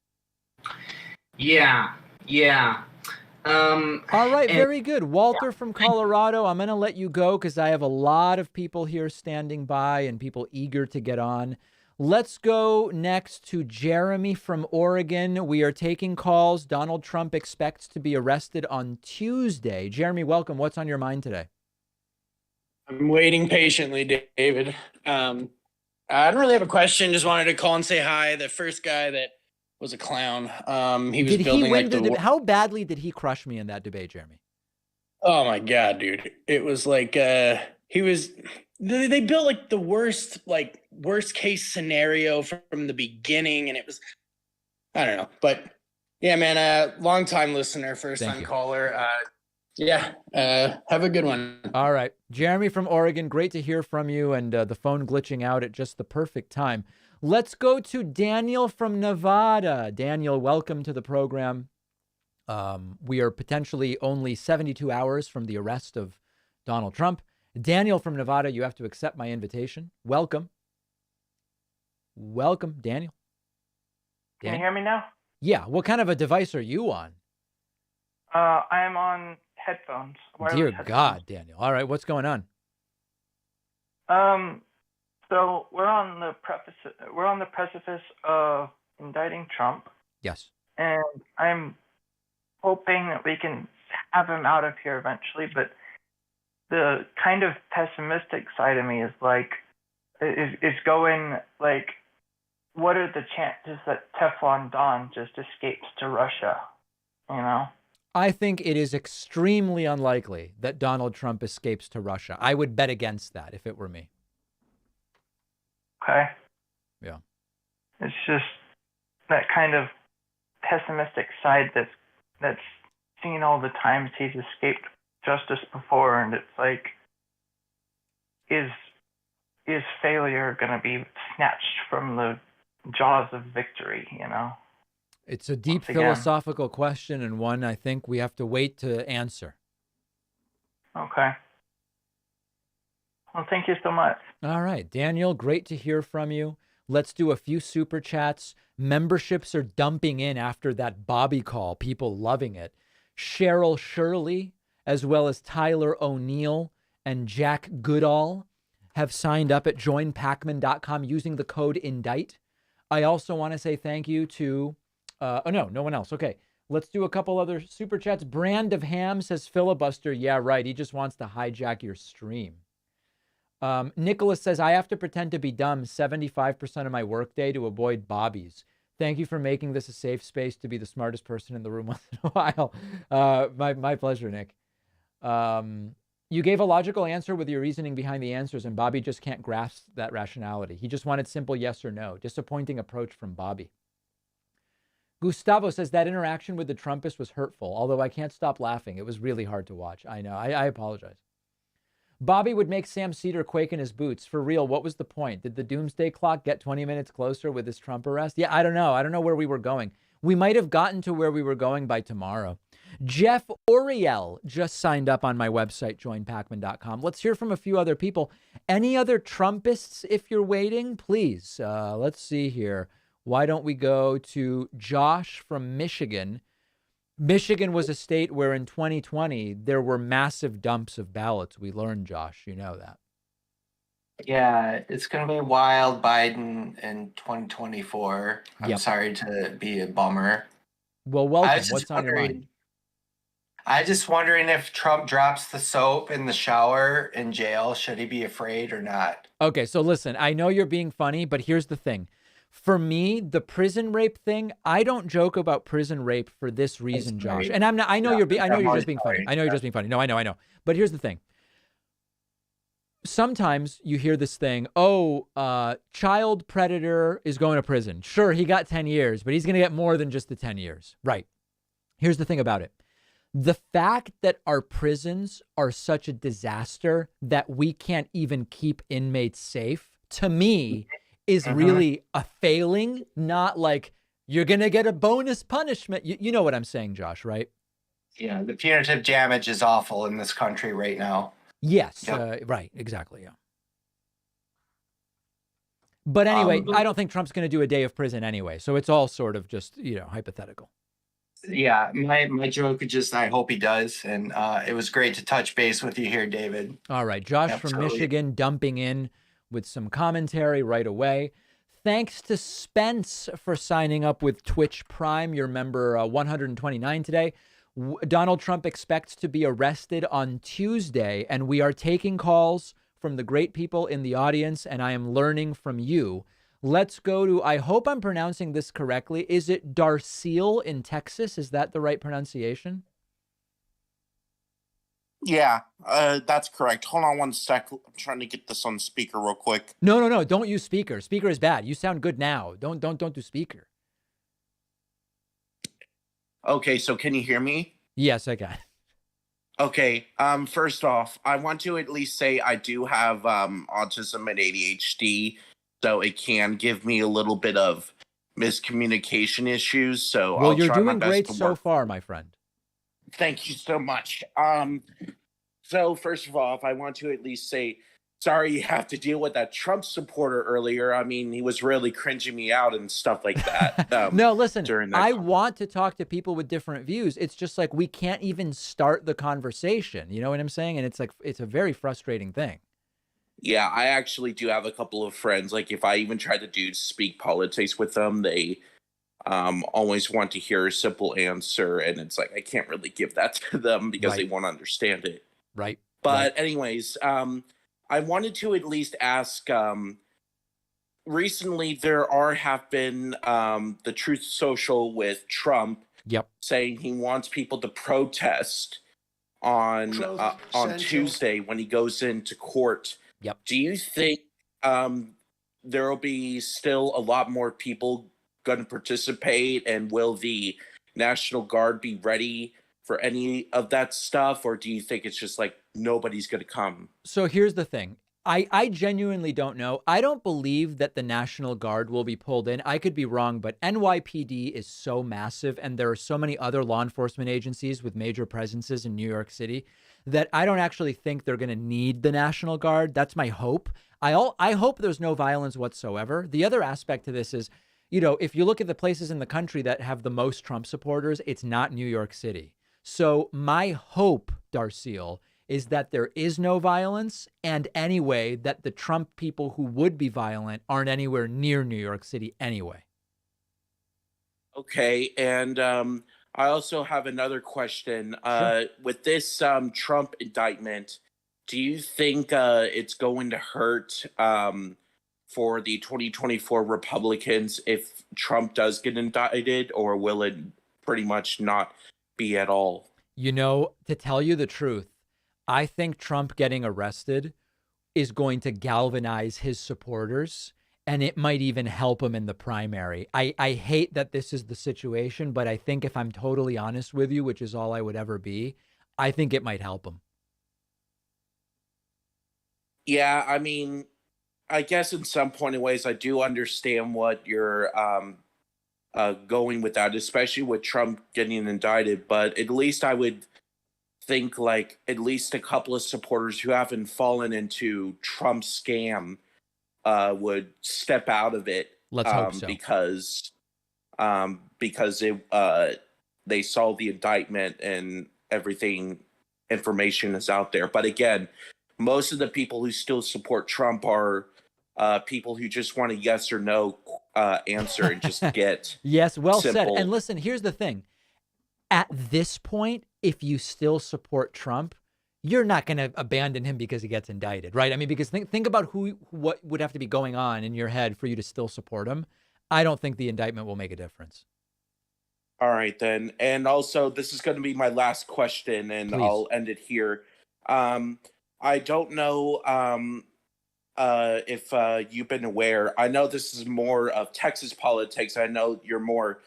Yeah. All right, very good. Walter from Colorado, I'm going to let you go because I have a lot of people here standing by and people eager to get on. Let's go next to Jeremy from Oregon. We are taking calls. Donald Trump expects to be arrested on Tuesday. Jeremy, welcome. What's on your mind today? I'm waiting patiently, David. I don't really have a question. Just wanted to call and say hi. The first guy that was a clown. He was building like the. How badly did he crush me in that debate, Jeremy? Oh my God, dude! It was like he was. They built like the worst case scenario from the beginning, and it was. I don't know, but yeah, man. Long time listener, first time caller. Yeah, have a good one. All right. Jeremy from Oregon, great to hear from you, and the phone glitching out at just the perfect time. Let's go to Daniel from Nevada. Daniel, welcome to the program. We are potentially only 72 hours from the arrest of Donald Trump. Daniel from Nevada, you have to accept my invitation. Welcome. Welcome, Daniel. Can you hear me now? Yeah. What kind of a device are you on? I am on headphones. Dear God, Daniel. All right, what's going on? So we're on the precipice of indicting Trump. Yes. And I'm hoping that we can have him out of here eventually, but the kind of pessimistic side of me is going what are the chances that Teflon Don just escapes to Russia? I think it is extremely unlikely that Donald Trump escapes to Russia. I would bet against that if it were me. Okay. Yeah. It's just that kind of pessimistic side that's seen all the times he's escaped justice before, and it's like, is failure going to be snatched from the jaws of victory? It's a deep philosophical question, and one I think we have to wait to answer. Okay. Well, thank you so much. All right, Daniel, great to hear from you. Let's do a few super chats. Memberships are dumping in after that Bobby call, people loving it. Cheryl Shirley, as well as Tyler O'Neill and Jack Goodall have signed up at joinpacman.com using the code INDICT. I also want to say thank you to no one else. Okay, let's do a couple other super chats. Brand of Ham says filibuster. Yeah, right. He just wants to hijack your stream. Nicholas says, I have to pretend to be dumb 75% of my workday to avoid Bobbies. Thank you for making this a safe space to be the smartest person in the room once in a while. My pleasure, Nick. You gave a logical answer with your reasoning behind the answers, and Bobby just can't grasp that rationality. He just wanted simple yes or no. Disappointing approach from Bobby. Gustavo says that interaction with the Trumpist was hurtful, although I can't stop laughing. It was really hard to watch. I know. I apologize. Bobby would make Sam Cedar quake in his boots. For real, what was the point? Did the doomsday clock get 20 minutes closer with this Trump arrest? Yeah, I don't know. I don't know where we were going. We might have gotten to where we were going by tomorrow. Jeff Oriel just signed up on my website, joinpacman.com. Let's hear from a few other people. Any other Trumpists, if you're waiting, please. Let's see here. Why don't we go to Josh from Michigan? Michigan was a state where in 2020 there were massive dumps of ballots. We learned, Josh. You know that. Yeah, it's going to be wild Biden in 2024. I'm Yep. sorry to be a bummer. Well, I welcome. was just What's on your wondering- mind? I just wondering if Trump drops the soap in the shower in jail, should he be afraid or not? Okay, so listen, I know you're being funny, but here's the thing. For me, the prison rape thing, I don't joke about prison rape for this reason, Josh. And I'm not, I know you're just being funny. I know you're just being funny. No, I know. But here's the thing. Sometimes you hear this thing, child predator is going to prison. Sure, he got 10 years, but he's going to get more than just the 10 years. Right. Here's the thing about it. The fact that our prisons are such a disaster that we can't even keep inmates safe, to me, is really a failing, not like you're going to get a bonus punishment. You know what I'm saying, Josh, right? Yeah, the punitive damage is awful in this country right now. Yes, Yep. right, exactly, yeah. But anyway, I don't think Trump's going to do a day of prison anyway, so it's all sort of just, hypothetical. Yeah, my joke is just I hope he does. And it was great to touch base with you here, David. All right, Josh from Absolutely. Michigan dumping in with some commentary right away. Thanks to Spence for signing up with Twitch Prime. You're member 129 today. Donald Trump expects to be arrested on Tuesday, and we are taking calls from the great people in the audience, and I am learning from you. Let's go to, I hope I'm pronouncing this correctly. Is it Darceel in Texas? Is that the right pronunciation? Yeah, that's correct. Hold on one sec. I'm trying to get this on speaker real quick. No. Don't use speaker. Speaker is bad. You sound good now. Don't do speaker. Okay, so can you hear me? Yes, I can. Okay, first off, I want to at least say I do have autism and ADHD, so it can give me a little bit of miscommunication issues. So Well, I'll you're try my doing best great to so work. far, my friend. Thank you so much. So first of all, if I want to at least say sorry you have to deal with that Trump supporter earlier. I mean, he was really cringing me out and stuff like that. No, listen, during that I want to talk to people with different views. It's just like we can't even start the conversation. You know what I'm saying? And it's like, it's a very frustrating thing. Yeah, I actually do have a couple of friends. Like if I even try to speak politics with them, they always want to hear a simple answer. And it's like, I can't really give that to them because they won't understand it. Right. But anyways, I wanted to at least ask, recently there have been the Truth Social with Trump saying he wants people to protest on Tuesday when he goes into court. Do you think there will be still a lot more people going to participate, and will the National Guard be ready for any of that stuff, or do you think it's just like nobody's going to come? So here's the thing. I genuinely don't know. I don't believe that the National Guard will be pulled in. I could be wrong, but NYPD is so massive, and there are so many other law enforcement agencies with major presences in New York City that I don't actually think they're going to need the National Guard. That's my hope. I hope there's no violence whatsoever. The other aspect to this is, you know, if you look at the places in the country that have the most Trump supporters, it's not New York City. So my hope, Darceel, is that there is no violence, and anyway, that the Trump people who would be violent aren't anywhere near New York City anyway. Okay, and I also have another question. With this Trump indictment, do you think it's going to hurt for the 2024 Republicans if Trump does get indicted, or will it pretty much not be at all? You know, to tell you the truth, I think Trump getting arrested is going to galvanize his supporters, and it might even help him in the primary. I hate that this is the situation, but I think if I'm totally honest with you, which is all I would ever be, I think it might help him. Yeah, I mean, I guess in some point of ways, I do understand what you're going with that, especially with Trump getting indicted. But at least I would think like at least a couple of supporters who haven't fallen into Trump's scam would step out of it. Let's hope so. Because they saw the indictment and everything, information is out there. But again, most of the people who still support Trump are people who just want a yes or no answer and just get yes, well simple. said. And listen, here's the thing. At this point, if you still support Trump, you're not going to abandon him because he gets indicted, right? I mean, because think about what would have to be going on in your head for you to still support him. I don't think the indictment will make a difference. All right, then. And also, this is going to be my last question, and Please. I'll end it here. I don't know if you've been aware. I know this is more of Texas politics. I know you're more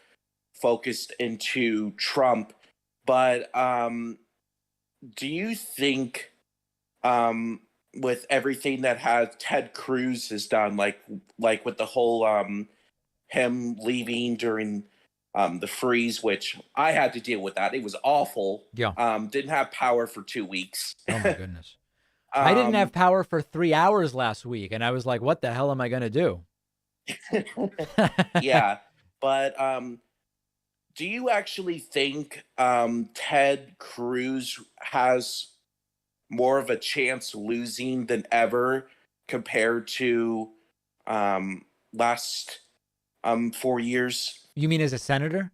focused into Trump, but do you think with everything that Ted Cruz has done, like with the whole him leaving during the freeze, which I had to deal with that. It was awful. Yeah. Didn't have power for 2 weeks. Oh my goodness. I didn't have power for 3 hours last week, and I was like, what the hell am I going to do? Yeah. But do you actually think Ted Cruz has more of a chance losing than ever compared to last 4 years? You mean as a senator?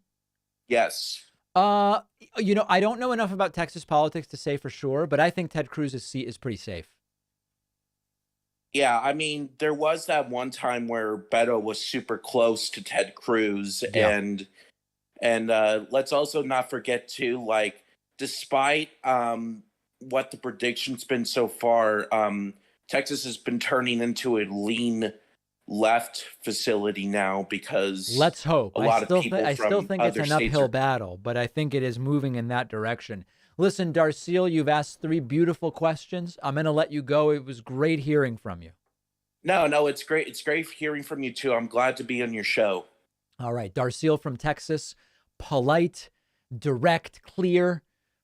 Yes. You know, I don't know enough about Texas politics to say for sure, but I think Ted Cruz's seat is pretty safe. Yeah, I mean, there was that one time where Beto was super close to Ted Cruz, Yeah. and let's also not forget too, like, despite what the prediction's been so far, Texas has been turning into a lean left facility now because let's hope. a lot of people I still think it's an uphill battle, but I think it is moving in that direction. Listen, Darcille, you've asked 3 beautiful questions. I'm going to let you go. It was great hearing from you. No, it's great. It's great hearing from you too. I'm glad to be on your show. All right. Darcille from Texas, polite, direct, clear.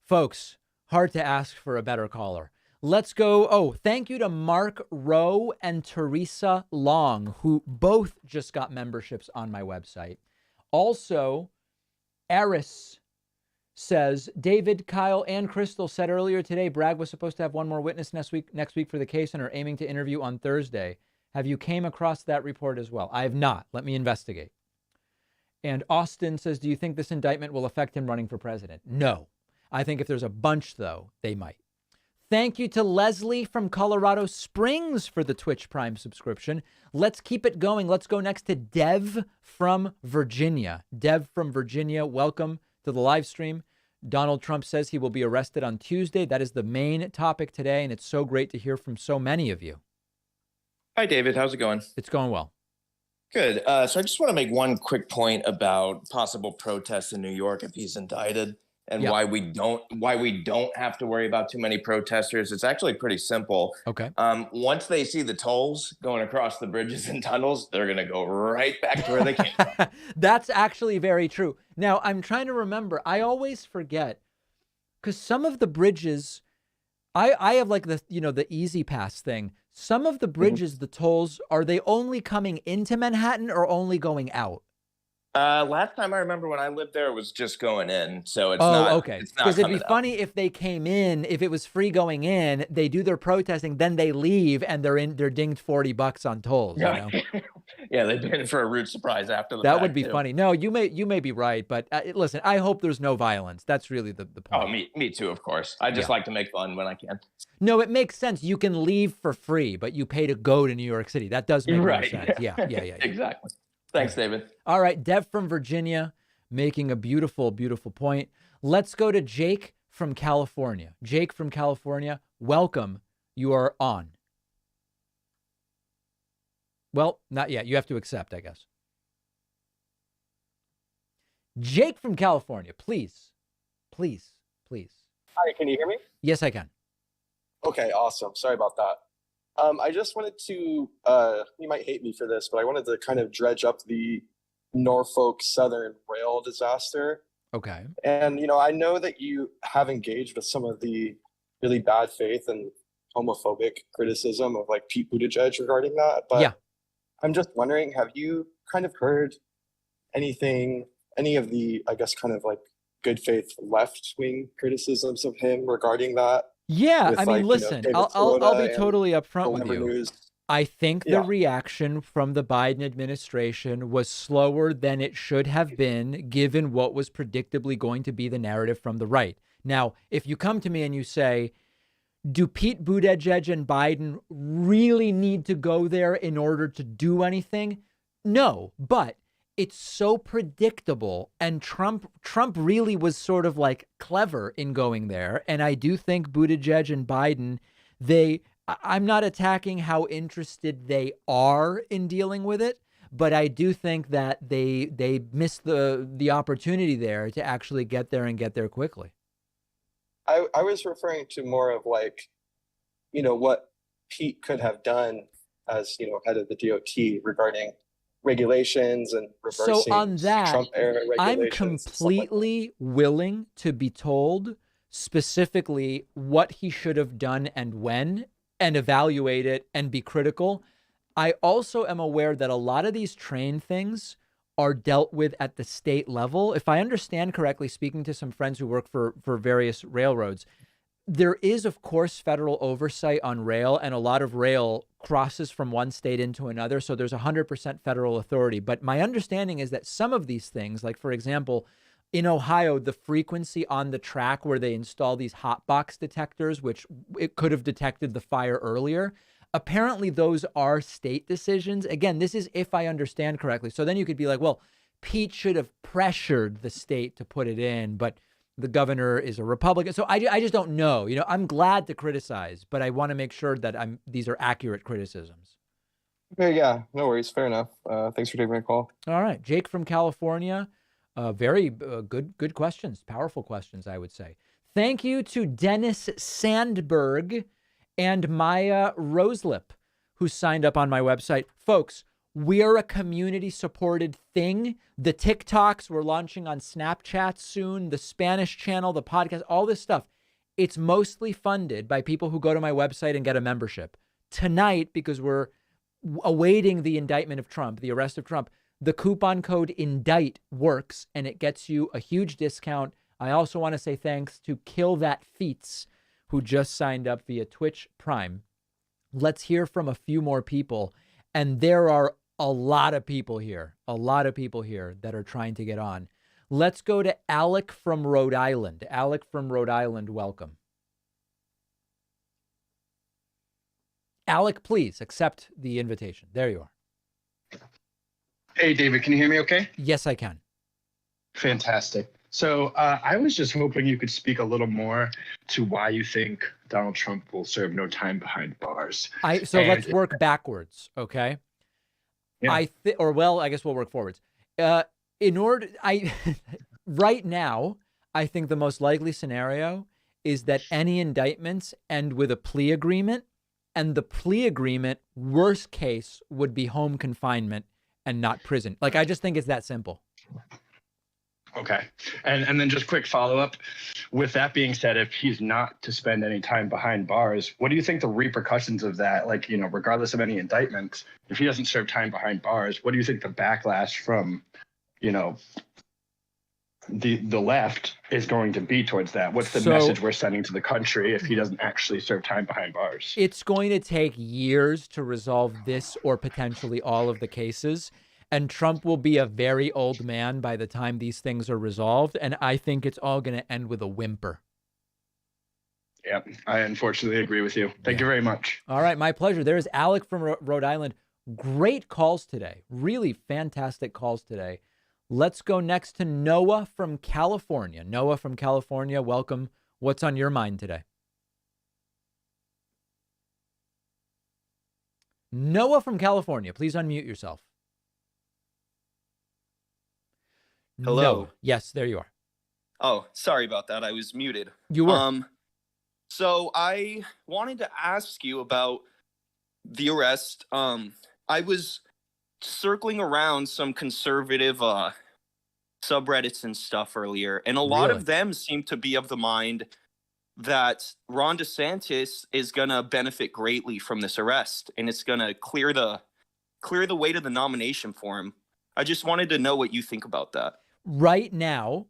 Folks, hard to ask for a better caller. Let's go. Oh, thank you to Mark Rowe and Teresa Long, who both just got memberships on my website. Also, Eris says, David, Kyle, and Crystal said earlier today, Bragg was supposed to have one more witness next week for the case and are aiming to interview on Thursday. Have you came across that report as well? I have not. Let me investigate. And Austin says, do you think this indictment will affect him running for president? No. I think if there's a bunch, though, they might. Thank you to Leslie from Colorado Springs for the Twitch Prime subscription. Let's keep it going. Let's go next to Dev from Virginia. Dev from Virginia, welcome to the live stream. Donald Trump says he will be arrested on Tuesday. That is the main topic today, and it's so great to hear from so many of you. Hi, David. How's it going? It's going well. Good. So I just want to make one quick point about possible protests in New York if he's indicted. And why we don't have to worry about too many protesters. It's actually pretty simple. Okay. Once they see the tolls going across the bridges and tunnels, they're going to go right back to where they came from. That's actually very true. Now, I'm trying to remember. I always forget because some of the bridges, I have like the Easy Pass thing. Some of the bridges, the tolls, are they only coming into Manhattan or only going out? Last time I remember when I lived there, it was just going in. So it's not. Okay. Because it'd be funny if they came in, if it was free going in, they do their protesting, then they leave and they're dinged $40 on tolls. Yeah. You know? Yeah, they've been in for a rude surprise after the That fact, would be too. funny. No, you may be right, but listen, I hope there's no violence. That's really the point. Oh, me too, of course. I just like to make fun when I can. No, it makes sense. You can leave for free, but you pay to go to New York City. That does make more sense. Yeah. Exactly. Thanks, David. All right, Dev from Virginia making a beautiful, beautiful point. Let's go to Jake from California. Jake from California, welcome. You are on. Well, not yet. You have to accept, I guess. Jake from California, please. Hi, can you hear me? Yes, I can. Okay, awesome. Sorry about that. I just wanted to, you might hate me for this, but I wanted to kind of dredge up the Norfolk Southern rail disaster. Okay. And, I know that you have engaged with some of the really bad faith and homophobic criticism of like Pete Buttigieg regarding that. But yeah. I'm just wondering, have you kind of heard any of the, I guess, kind of like good faith left wing criticisms of him regarding that? Yeah. With, I mean, listen, I'll be totally upfront with you. News. I think the reaction from the Biden administration was slower than it should have been, given what was predictably going to be the narrative from the right. Now, if you come to me and you say, do Pete Buttigieg and Biden really need to go there in order to do anything? No, but it's so predictable. And Trump really was sort of like clever in going there. And I do think Buttigieg and Biden, I'm not attacking how interested they are in dealing with it, but I do think that they missed the opportunity there to actually get there and get there quickly. I was referring to more of like, what Pete could have done as, head of the DOT regarding regulations and reversing so on that, Trump-era regulations. I'm completely willing to be told specifically what he should have done and when, and evaluate it and be critical. I also am aware that a lot of these train things are dealt with at the state level. If I understand correctly, speaking to some friends who work for various railroads, there is, of course, federal oversight on rail, and a lot of rail crosses from one state into another. So there's 100% federal authority. But my understanding is that some of these things, like, for example, in Ohio, the frequency on the track where they install these hot box detectors, which it could have detected the fire earlier, apparently those are state decisions. Again, this is if I understand correctly. So then you could be like, well, Pete should have pressured the state to put it in, but the governor is a Republican. So I just don't know. I'm glad to criticize, but I want to make sure that these are accurate criticisms. Okay, yeah, no worries. Fair enough. Thanks for taking my call. All right. Jake from California. Very good questions. Powerful questions, I would say. Thank you to Dennis Sandberg and Maya Roselip, who signed up on my website. Folks, we're a community-supported thing. The TikToks, we're launching on Snapchat soon, the Spanish channel, the podcast, all this stuff. It's mostly funded by people who go to my website and get a membership. Tonight, because we're awaiting the indictment of Trump, the arrest of Trump, the coupon code INDICT works, and it gets you a huge discount. I also want to say thanks to Kill That Feats, who just signed up via Twitch Prime. Let's hear from a few more people. And there are a lot of people here that are trying to get on. Let's go to Alec from Rhode Island. Alec from Rhode Island, welcome. Alec, please accept the invitation. There you are. Hey, David, can you hear me okay? Yes, I can. Fantastic. So I was just hoping you could speak a little more to why you think Donald Trump will serve no time behind bars. Let's work backwards, okay? Yeah. I guess we'll work forwards. Right now, I think the most likely scenario is that any indictments end with a plea agreement, and the plea agreement, worst case, would be home confinement and not prison. Like, I just think it's that simple. Okay. And then just quick follow-up. With that being said, if he's not to spend any time behind bars, what do you think the repercussions of that, regardless of any indictments, if he doesn't serve time behind bars, what do you think the backlash from, the left is going to be towards that? What's the message we're sending to the country if he doesn't actually serve time behind bars? It's going to take years to resolve this or potentially all of the cases. And Trump will be a very old man by the time these things are resolved. And I think it's all going to end with a whimper. Yeah, I unfortunately agree with you. Thank you very much. All right, my pleasure. There's Alec from Rhode Island. Great calls today. Really fantastic calls today. Let's go next to Noah from California. Noah from California, welcome. What's on your mind today? Noah from California, please unmute yourself. Hello. No. Yes, there you are. Oh, sorry about that. I was muted. You were. So I wanted to ask you about the arrest. I was circling around some conservative subreddits and stuff earlier, and a lot of them seem to be of the mind that Ron DeSantis is going to benefit greatly from this arrest, and it's going to clear the way to the nomination for him. I just wanted to know what you think about that. Right now,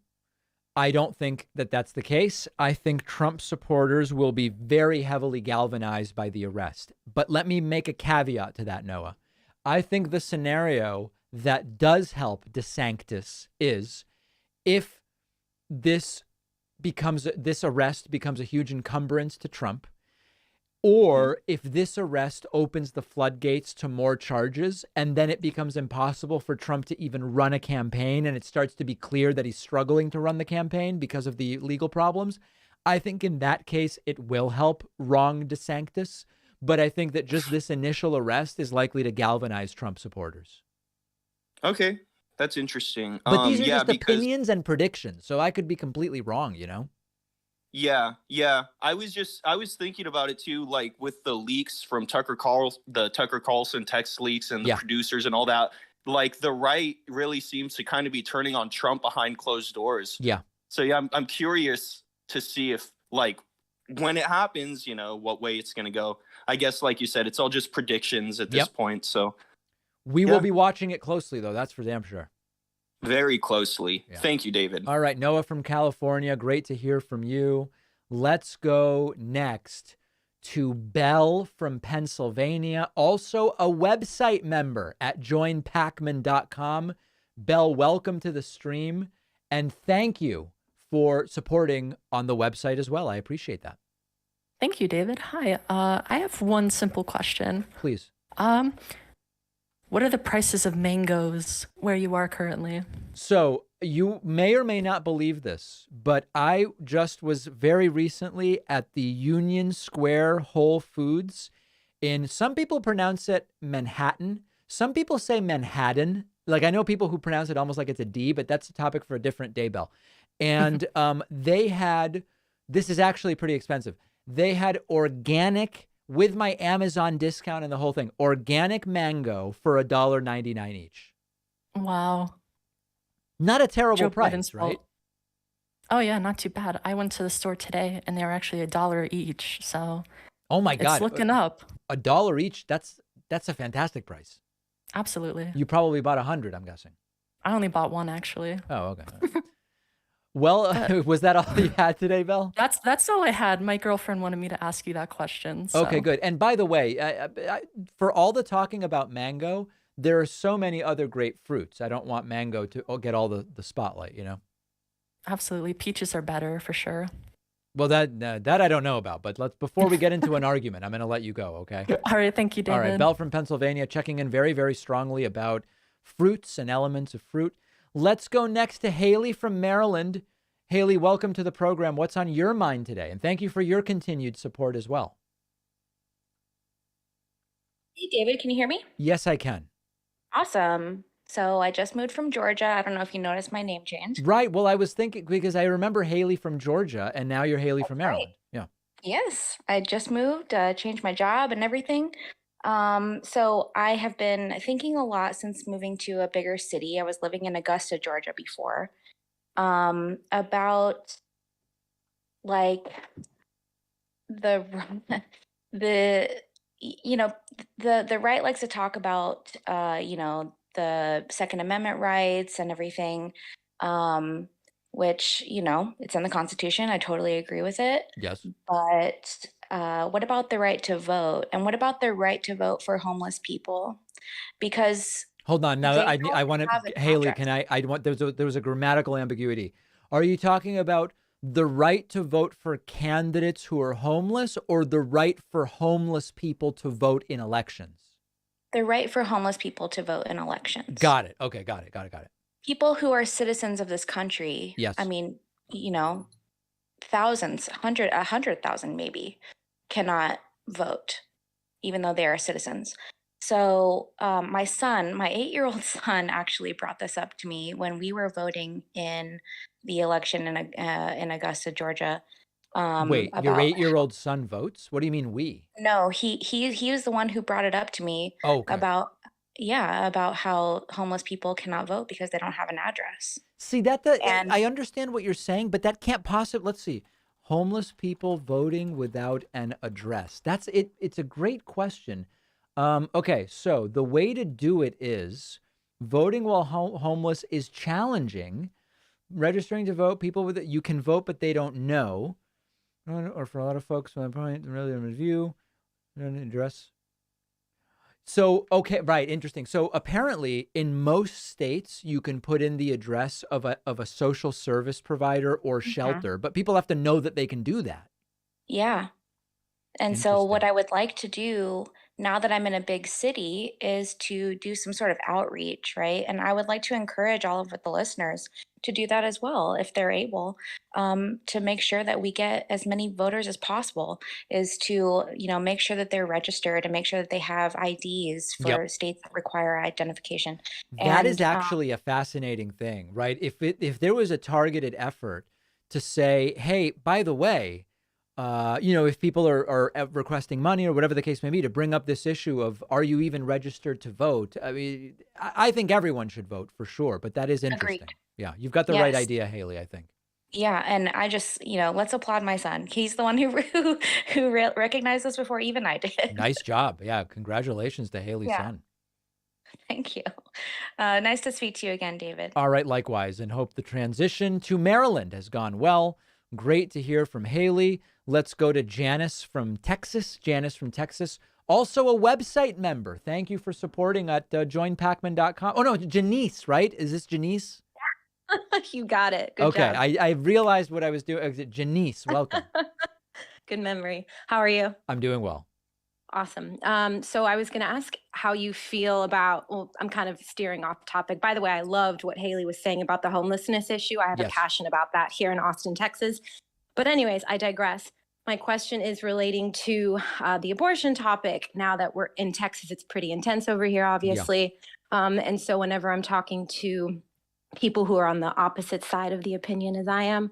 I don't think that that's the case. I think Trump supporters will be very heavily galvanized by the arrest. But let me make a caveat to that, Noah. I think the scenario that does help DeSantis is if this arrest becomes a huge encumbrance to Trump, or if this arrest opens the floodgates to more charges and then it becomes impossible for Trump to even run a campaign and it starts to be clear that he's struggling to run the campaign because of the legal problems. I think in that case, it will help Ron DeSantis. But I think that just this initial arrest is likely to galvanize Trump supporters. Okay, that's interesting. But these are just opinions and predictions, so I could be completely wrong, you know? Yeah. I was thinking about it too, like with the leaks from the Tucker Carlson text leaks and the producers and all that. Like the right really seems to kind of be turning on Trump behind closed doors. Yeah. So yeah, I'm curious to see if, like, when it happens, you know, what way it's going to go. I guess, like you said, it's all just predictions at this point. So we will be watching it closely, though. That's for damn sure. Very closely. Yeah. Thank you, David. All right, Noah from California. Great to hear from you. Let's go next to Belle from Pennsylvania, also a website member at joinpacman.com. Belle, welcome to the stream, and thank you for supporting on the website as well. I appreciate that. Thank you, David. Hi. I have one simple question. Please. What are the prices of mangoes where you are currently? So you may or may not believe this, but I just was very recently at the Union Square Whole Foods some people pronounce it Manhattan. Some people say Manhattan. Like I know people who pronounce it almost like it's a D, but that's a topic for a different day, Belle. And they had, this is actually pretty expensive. They had organic, with my Amazon discount and the whole thing, organic mango for $1.99 each. Wow. Not a terrible Joe price, Biden's right? fault. Oh yeah, not too bad. I went to the store today and they were actually $1 each. So oh my God. It's looking up. $1 each. That's a fantastic price. Absolutely. You probably bought 100, I'm guessing. I only bought one actually. Oh, okay. Well, was that all you had today, Belle? That's all I had. My girlfriend wanted me to ask you that question. So. Okay, good. And by the way, for all the talking about mango, there are so many other great fruits. I don't want mango to get all the spotlight, you know? Absolutely. Peaches are better for sure. Well, that I don't know about, but before we get into an argument, I'm going to let you go, okay? All right, thank you, David. All right, Belle from Pennsylvania checking in very, very strongly about fruits and elements of fruit. Let's go next to Haley from Maryland. Haley, welcome to the program. What's on your mind today? And thank you for your continued support as well. Hey, David, can you hear me? Yes, I can. Awesome. So I just moved from Georgia. I don't know if you noticed my name change. Right. Well, I was thinking because I remember Haley from Georgia and now you're Haley from Maryland. Right. Yeah. Yes, I just moved, changed my job and everything. So I have been thinking a lot since moving to a bigger city. I was living in Augusta, Georgia before, about like the right likes to talk about, the Second Amendment rights and everything, which, it's in the Constitution. I totally agree with it. Yes. But what about the right to vote? And what about the right to vote for homeless people? Because hold on. Now I want have to, a Haley, contract. there was a grammatical ambiguity. Are you talking about the right to vote for candidates who are homeless or the right for homeless people to vote in elections? The right for homeless people to vote in elections. Got it. Okay. Got it. People who are citizens of this country. Yes. I mean, thousands, 100,000 maybe cannot vote, even though they are citizens. So my 8-year-old son actually brought this up to me when we were voting in the election in Augusta, Georgia. Wait, your 8-year-old son votes? What do you mean we? No, he was the one who brought it up to me Okay. about yeah, about how homeless people cannot vote because they don't have an address. See, And I understand what you're saying, but that can't possibly, let's see, homeless people voting without an address. That's it. It's a great question. Okay, so the way to do it is voting while homeless is challenging. Registering to vote, people with it, you can vote, but they don't know. Or for a lot of folks, point really in review, address. So, okay, right, interesting. So apparently in most states, you can put in the address of a social service provider or shelter, but people have to know that they can do that. yeah. And so what I would like to do now that I'm in a big city is to do some sort of outreach, right? And I would like to encourage all of the listeners to do that as well, if they're able, to make sure that we get as many voters as possible, is to, make sure that they're registered and make sure that they have IDs for states that require identification. That is And actually a fascinating thing, right? If there was a targeted effort to say, hey, by the way, if people are requesting money or whatever the case may be, to bring up this issue of, are you even registered to vote? I mean, I think everyone should vote for sure, but that is interesting. Agreed. Yeah, you've got the right Yes. idea, Haley, I think. Yeah, and I just, let's applaud my son. He's the one who recognized this before even I did. Nice job. Yeah, congratulations to Haley's Yeah. son. Thank you. Nice to speak to you again, David. All right, likewise, and hope the transition to Maryland has gone well. Great to hear from Haley. Let's go to Janice from Texas. Janice from Texas, also a website member. Thank you for supporting at joinpacman.com. Oh, no, Janice, right? Is this Janice? You got it. Good Okay, job. I realized what I was doing. Janice, welcome. Good memory. How are you? I'm doing well. Awesome. So I was going to ask how you feel about, well, I'm kind of steering off topic. By the way, I loved what Haley was saying about the homelessness issue. I have a passion about that here in Austin, Texas. But anyways, I digress. My question is relating to the abortion topic. Now that we're in Texas, it's pretty intense over here, obviously. And so whenever I'm talking to people who are on the opposite side of the opinion as I am,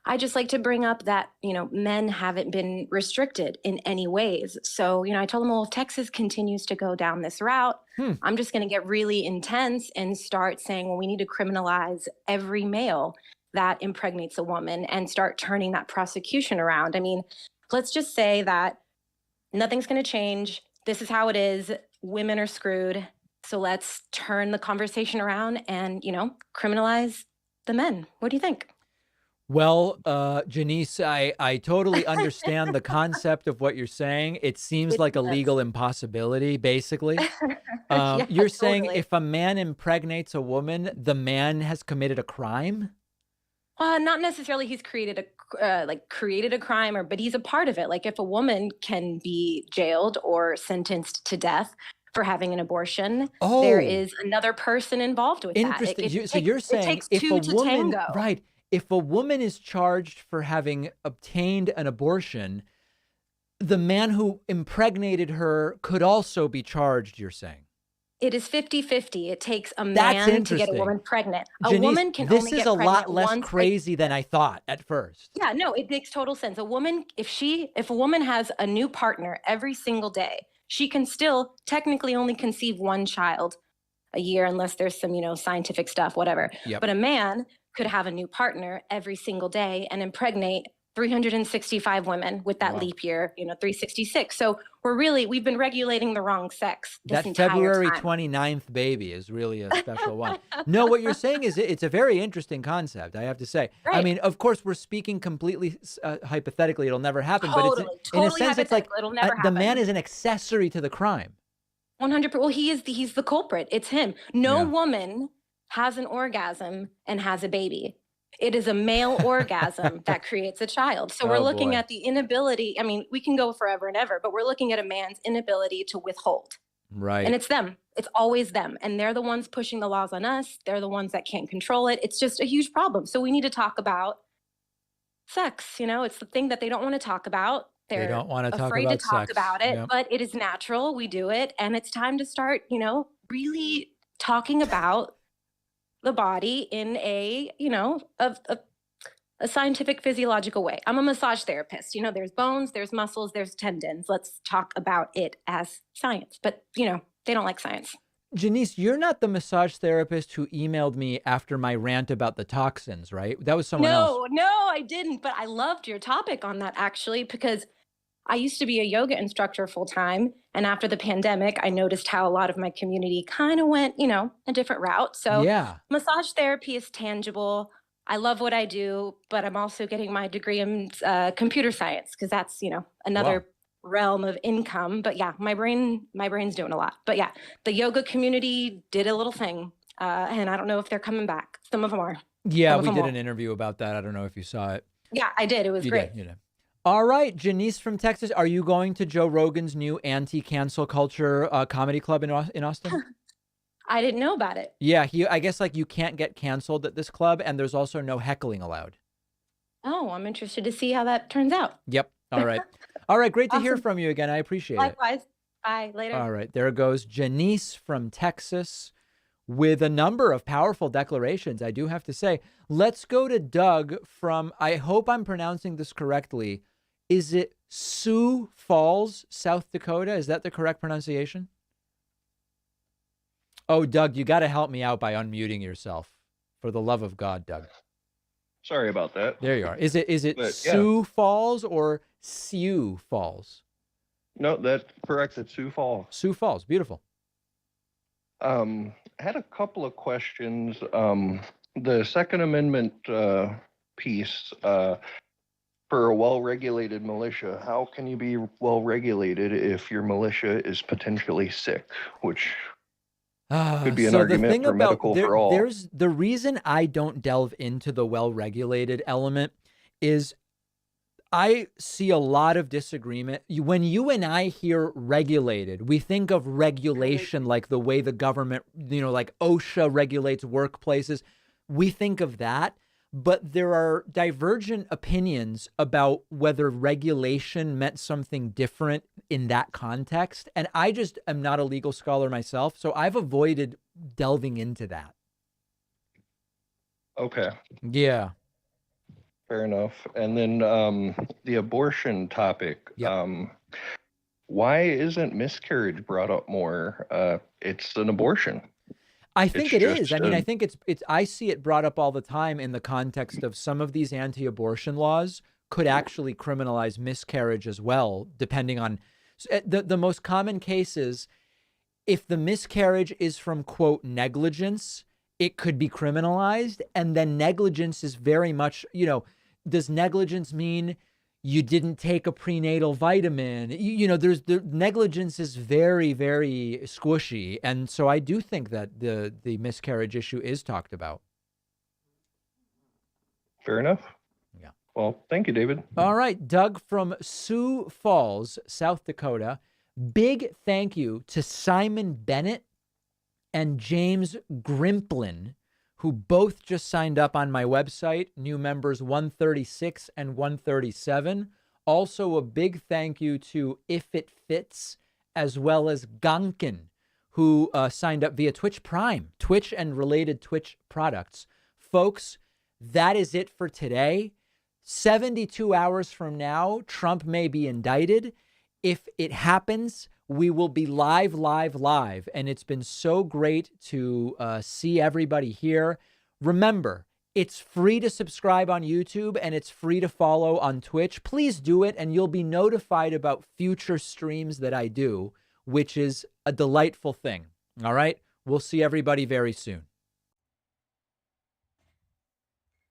I just like to bring up that, men haven't been restricted in any ways. So, I told them, well, if Texas continues to go down this route, I'm just going to get really intense and start saying, well, we need to criminalize every male that impregnates a woman and start turning that prosecution around. I mean, let's just say that nothing's going to change. This is how it is. Women are screwed. So let's turn the conversation around and, criminalize the men. What do you think? Well, Janice, I totally understand the concept of what you're saying. It seems like a legal impossibility, basically. You're saying if a man impregnates a woman, the man has committed a crime? Not necessarily he's created a crime, but he's a part of it. Like if a woman can be jailed or sentenced to death for having an abortion, there is another person involved with that. Interesting. So you're saying it takes if two a to woman, tango. right? If a woman is charged for having obtained an abortion, the man who impregnated her could also be charged, you're saying? It is 50-50. It takes a That's man to get a woman pregnant. A Janice, woman can this only is get a pregnant lot less once crazy than I thought at first. Yeah, no, it makes total sense. A woman, if a woman has a new partner every single day, she can still technically only conceive one child a year unless there's some, scientific stuff, whatever. Yep. But a man could have a new partner every single day and impregnate 365 women with that leap year, 366. So we've been regulating the wrong sex this That entire February time. 29th baby is really a special one. No, what you're saying is it's a very interesting concept, I have to say. I Right. mean, of course, we're speaking completely hypothetically. It'll never happen. But it's, in a Totally sense, it's like hypothetical. It'll never the man happen. is an accessory to the crime. 100%. Well, he's the culprit. It's him. No woman has an orgasm and has a baby. It is a male orgasm that creates a child. So we're looking at the inability. I mean, we can go forever and ever, but we're looking at a man's inability to withhold. Right. And it's them. It's always them. And they're the ones pushing the laws on us. They're the ones that can't control it. It's just a huge problem. So we need to talk about sex. It's the thing that they don't want to talk about. They They're don't want to talk afraid about to talk sex. about it, Yep. but it is natural. We do it. And it's time to start, really talking about the body in a scientific physiological way. I'm a massage therapist. There's bones, there's muscles, there's tendons. Let's talk about it as science. But, they don't like science. Janice, you're not the massage therapist who emailed me after my rant about the toxins, right? That was someone else. No, I didn't. But I loved your topic on that actually, because I used to be a yoga instructor full time. And after the pandemic, I noticed how a lot of my community kind of went, a different route. So Yeah. massage therapy is tangible. I love what I do, but I'm also getting my degree in computer science because that's, another realm of income. But yeah, my brain's doing a lot. But yeah, the yoga community did a little thing. And I don't know if they're coming back. Some of them are. Yeah, Some of we them did won't. an interview about that. I don't know if you saw it. Yeah, I did. It was great. You did. All right, Janice from Texas, are you going to Joe Rogan's new anti-cancel culture comedy club in Austin? I didn't know about it. Yeah, I guess like you can't get canceled at this club, and there's also no heckling allowed. Oh, I'm interested to see how that turns out. Yep. All right. All right. Great to hear Awesome. from you again. I appreciate it. Likewise. Bye. Later. All right. There goes Janice from Texas with a number of powerful declarations, I do have to say. Let's go to Doug from, I hope I'm pronouncing this correctly. Is it Sioux Falls, South Dakota? Is that the correct pronunciation? Oh, Doug, you got to help me out by unmuting yourself. For the love of God, Doug. Sorry about that. There you are. Is it But, Sioux Falls or Sioux Falls? No, that's correct. It's Sioux Falls. Sioux Falls. Beautiful. Had a couple of questions. The Second Amendment piece for a well-regulated militia. How can you be well-regulated if your militia is potentially sick, which could be an argument for medical for all? There's the reason I don't delve into the well-regulated element is I see a lot of disagreement. When you and I hear regulated, we think of regulation like the way the government, like OSHA regulates workplaces. We think of that. But there are divergent opinions about whether regulation meant something different in that context. And I just am not a legal scholar myself, so I've avoided delving into that. Okay. Yeah. Fair enough. And then the abortion topic. Why isn't miscarriage brought up more? It's an abortion. I think it is. I mean, I think it's I see it brought up all the time in the context of some of these anti-abortion laws could actually criminalize miscarriage as well, depending on the most common cases. If the miscarriage is from, quote, negligence, it could be criminalized. And then negligence is very much, does negligence mean you didn't take a prenatal vitamin? There's the negligence is very, very squishy. And so I do think that the miscarriage issue is talked about. Fair enough. Yeah. Well, thank you, David. All right. Doug from Sioux Falls, South Dakota. Big thank you to Simon Bennett and James Grimplin, who both just signed up on my website, new members 136 and 137. Also, a big thank you to If It Fits, as well as Gankin, who signed up via Twitch Prime, Twitch and related Twitch products. Folks, that is it for today. 72 hours from now, Trump may be indicted. If it happens, we will be live. And it's been so great to see everybody here. Remember, it's free to subscribe on YouTube and it's free to follow on Twitch. Please do it and you'll be notified about future streams that I do, which is a delightful thing. All right. We'll see everybody very soon.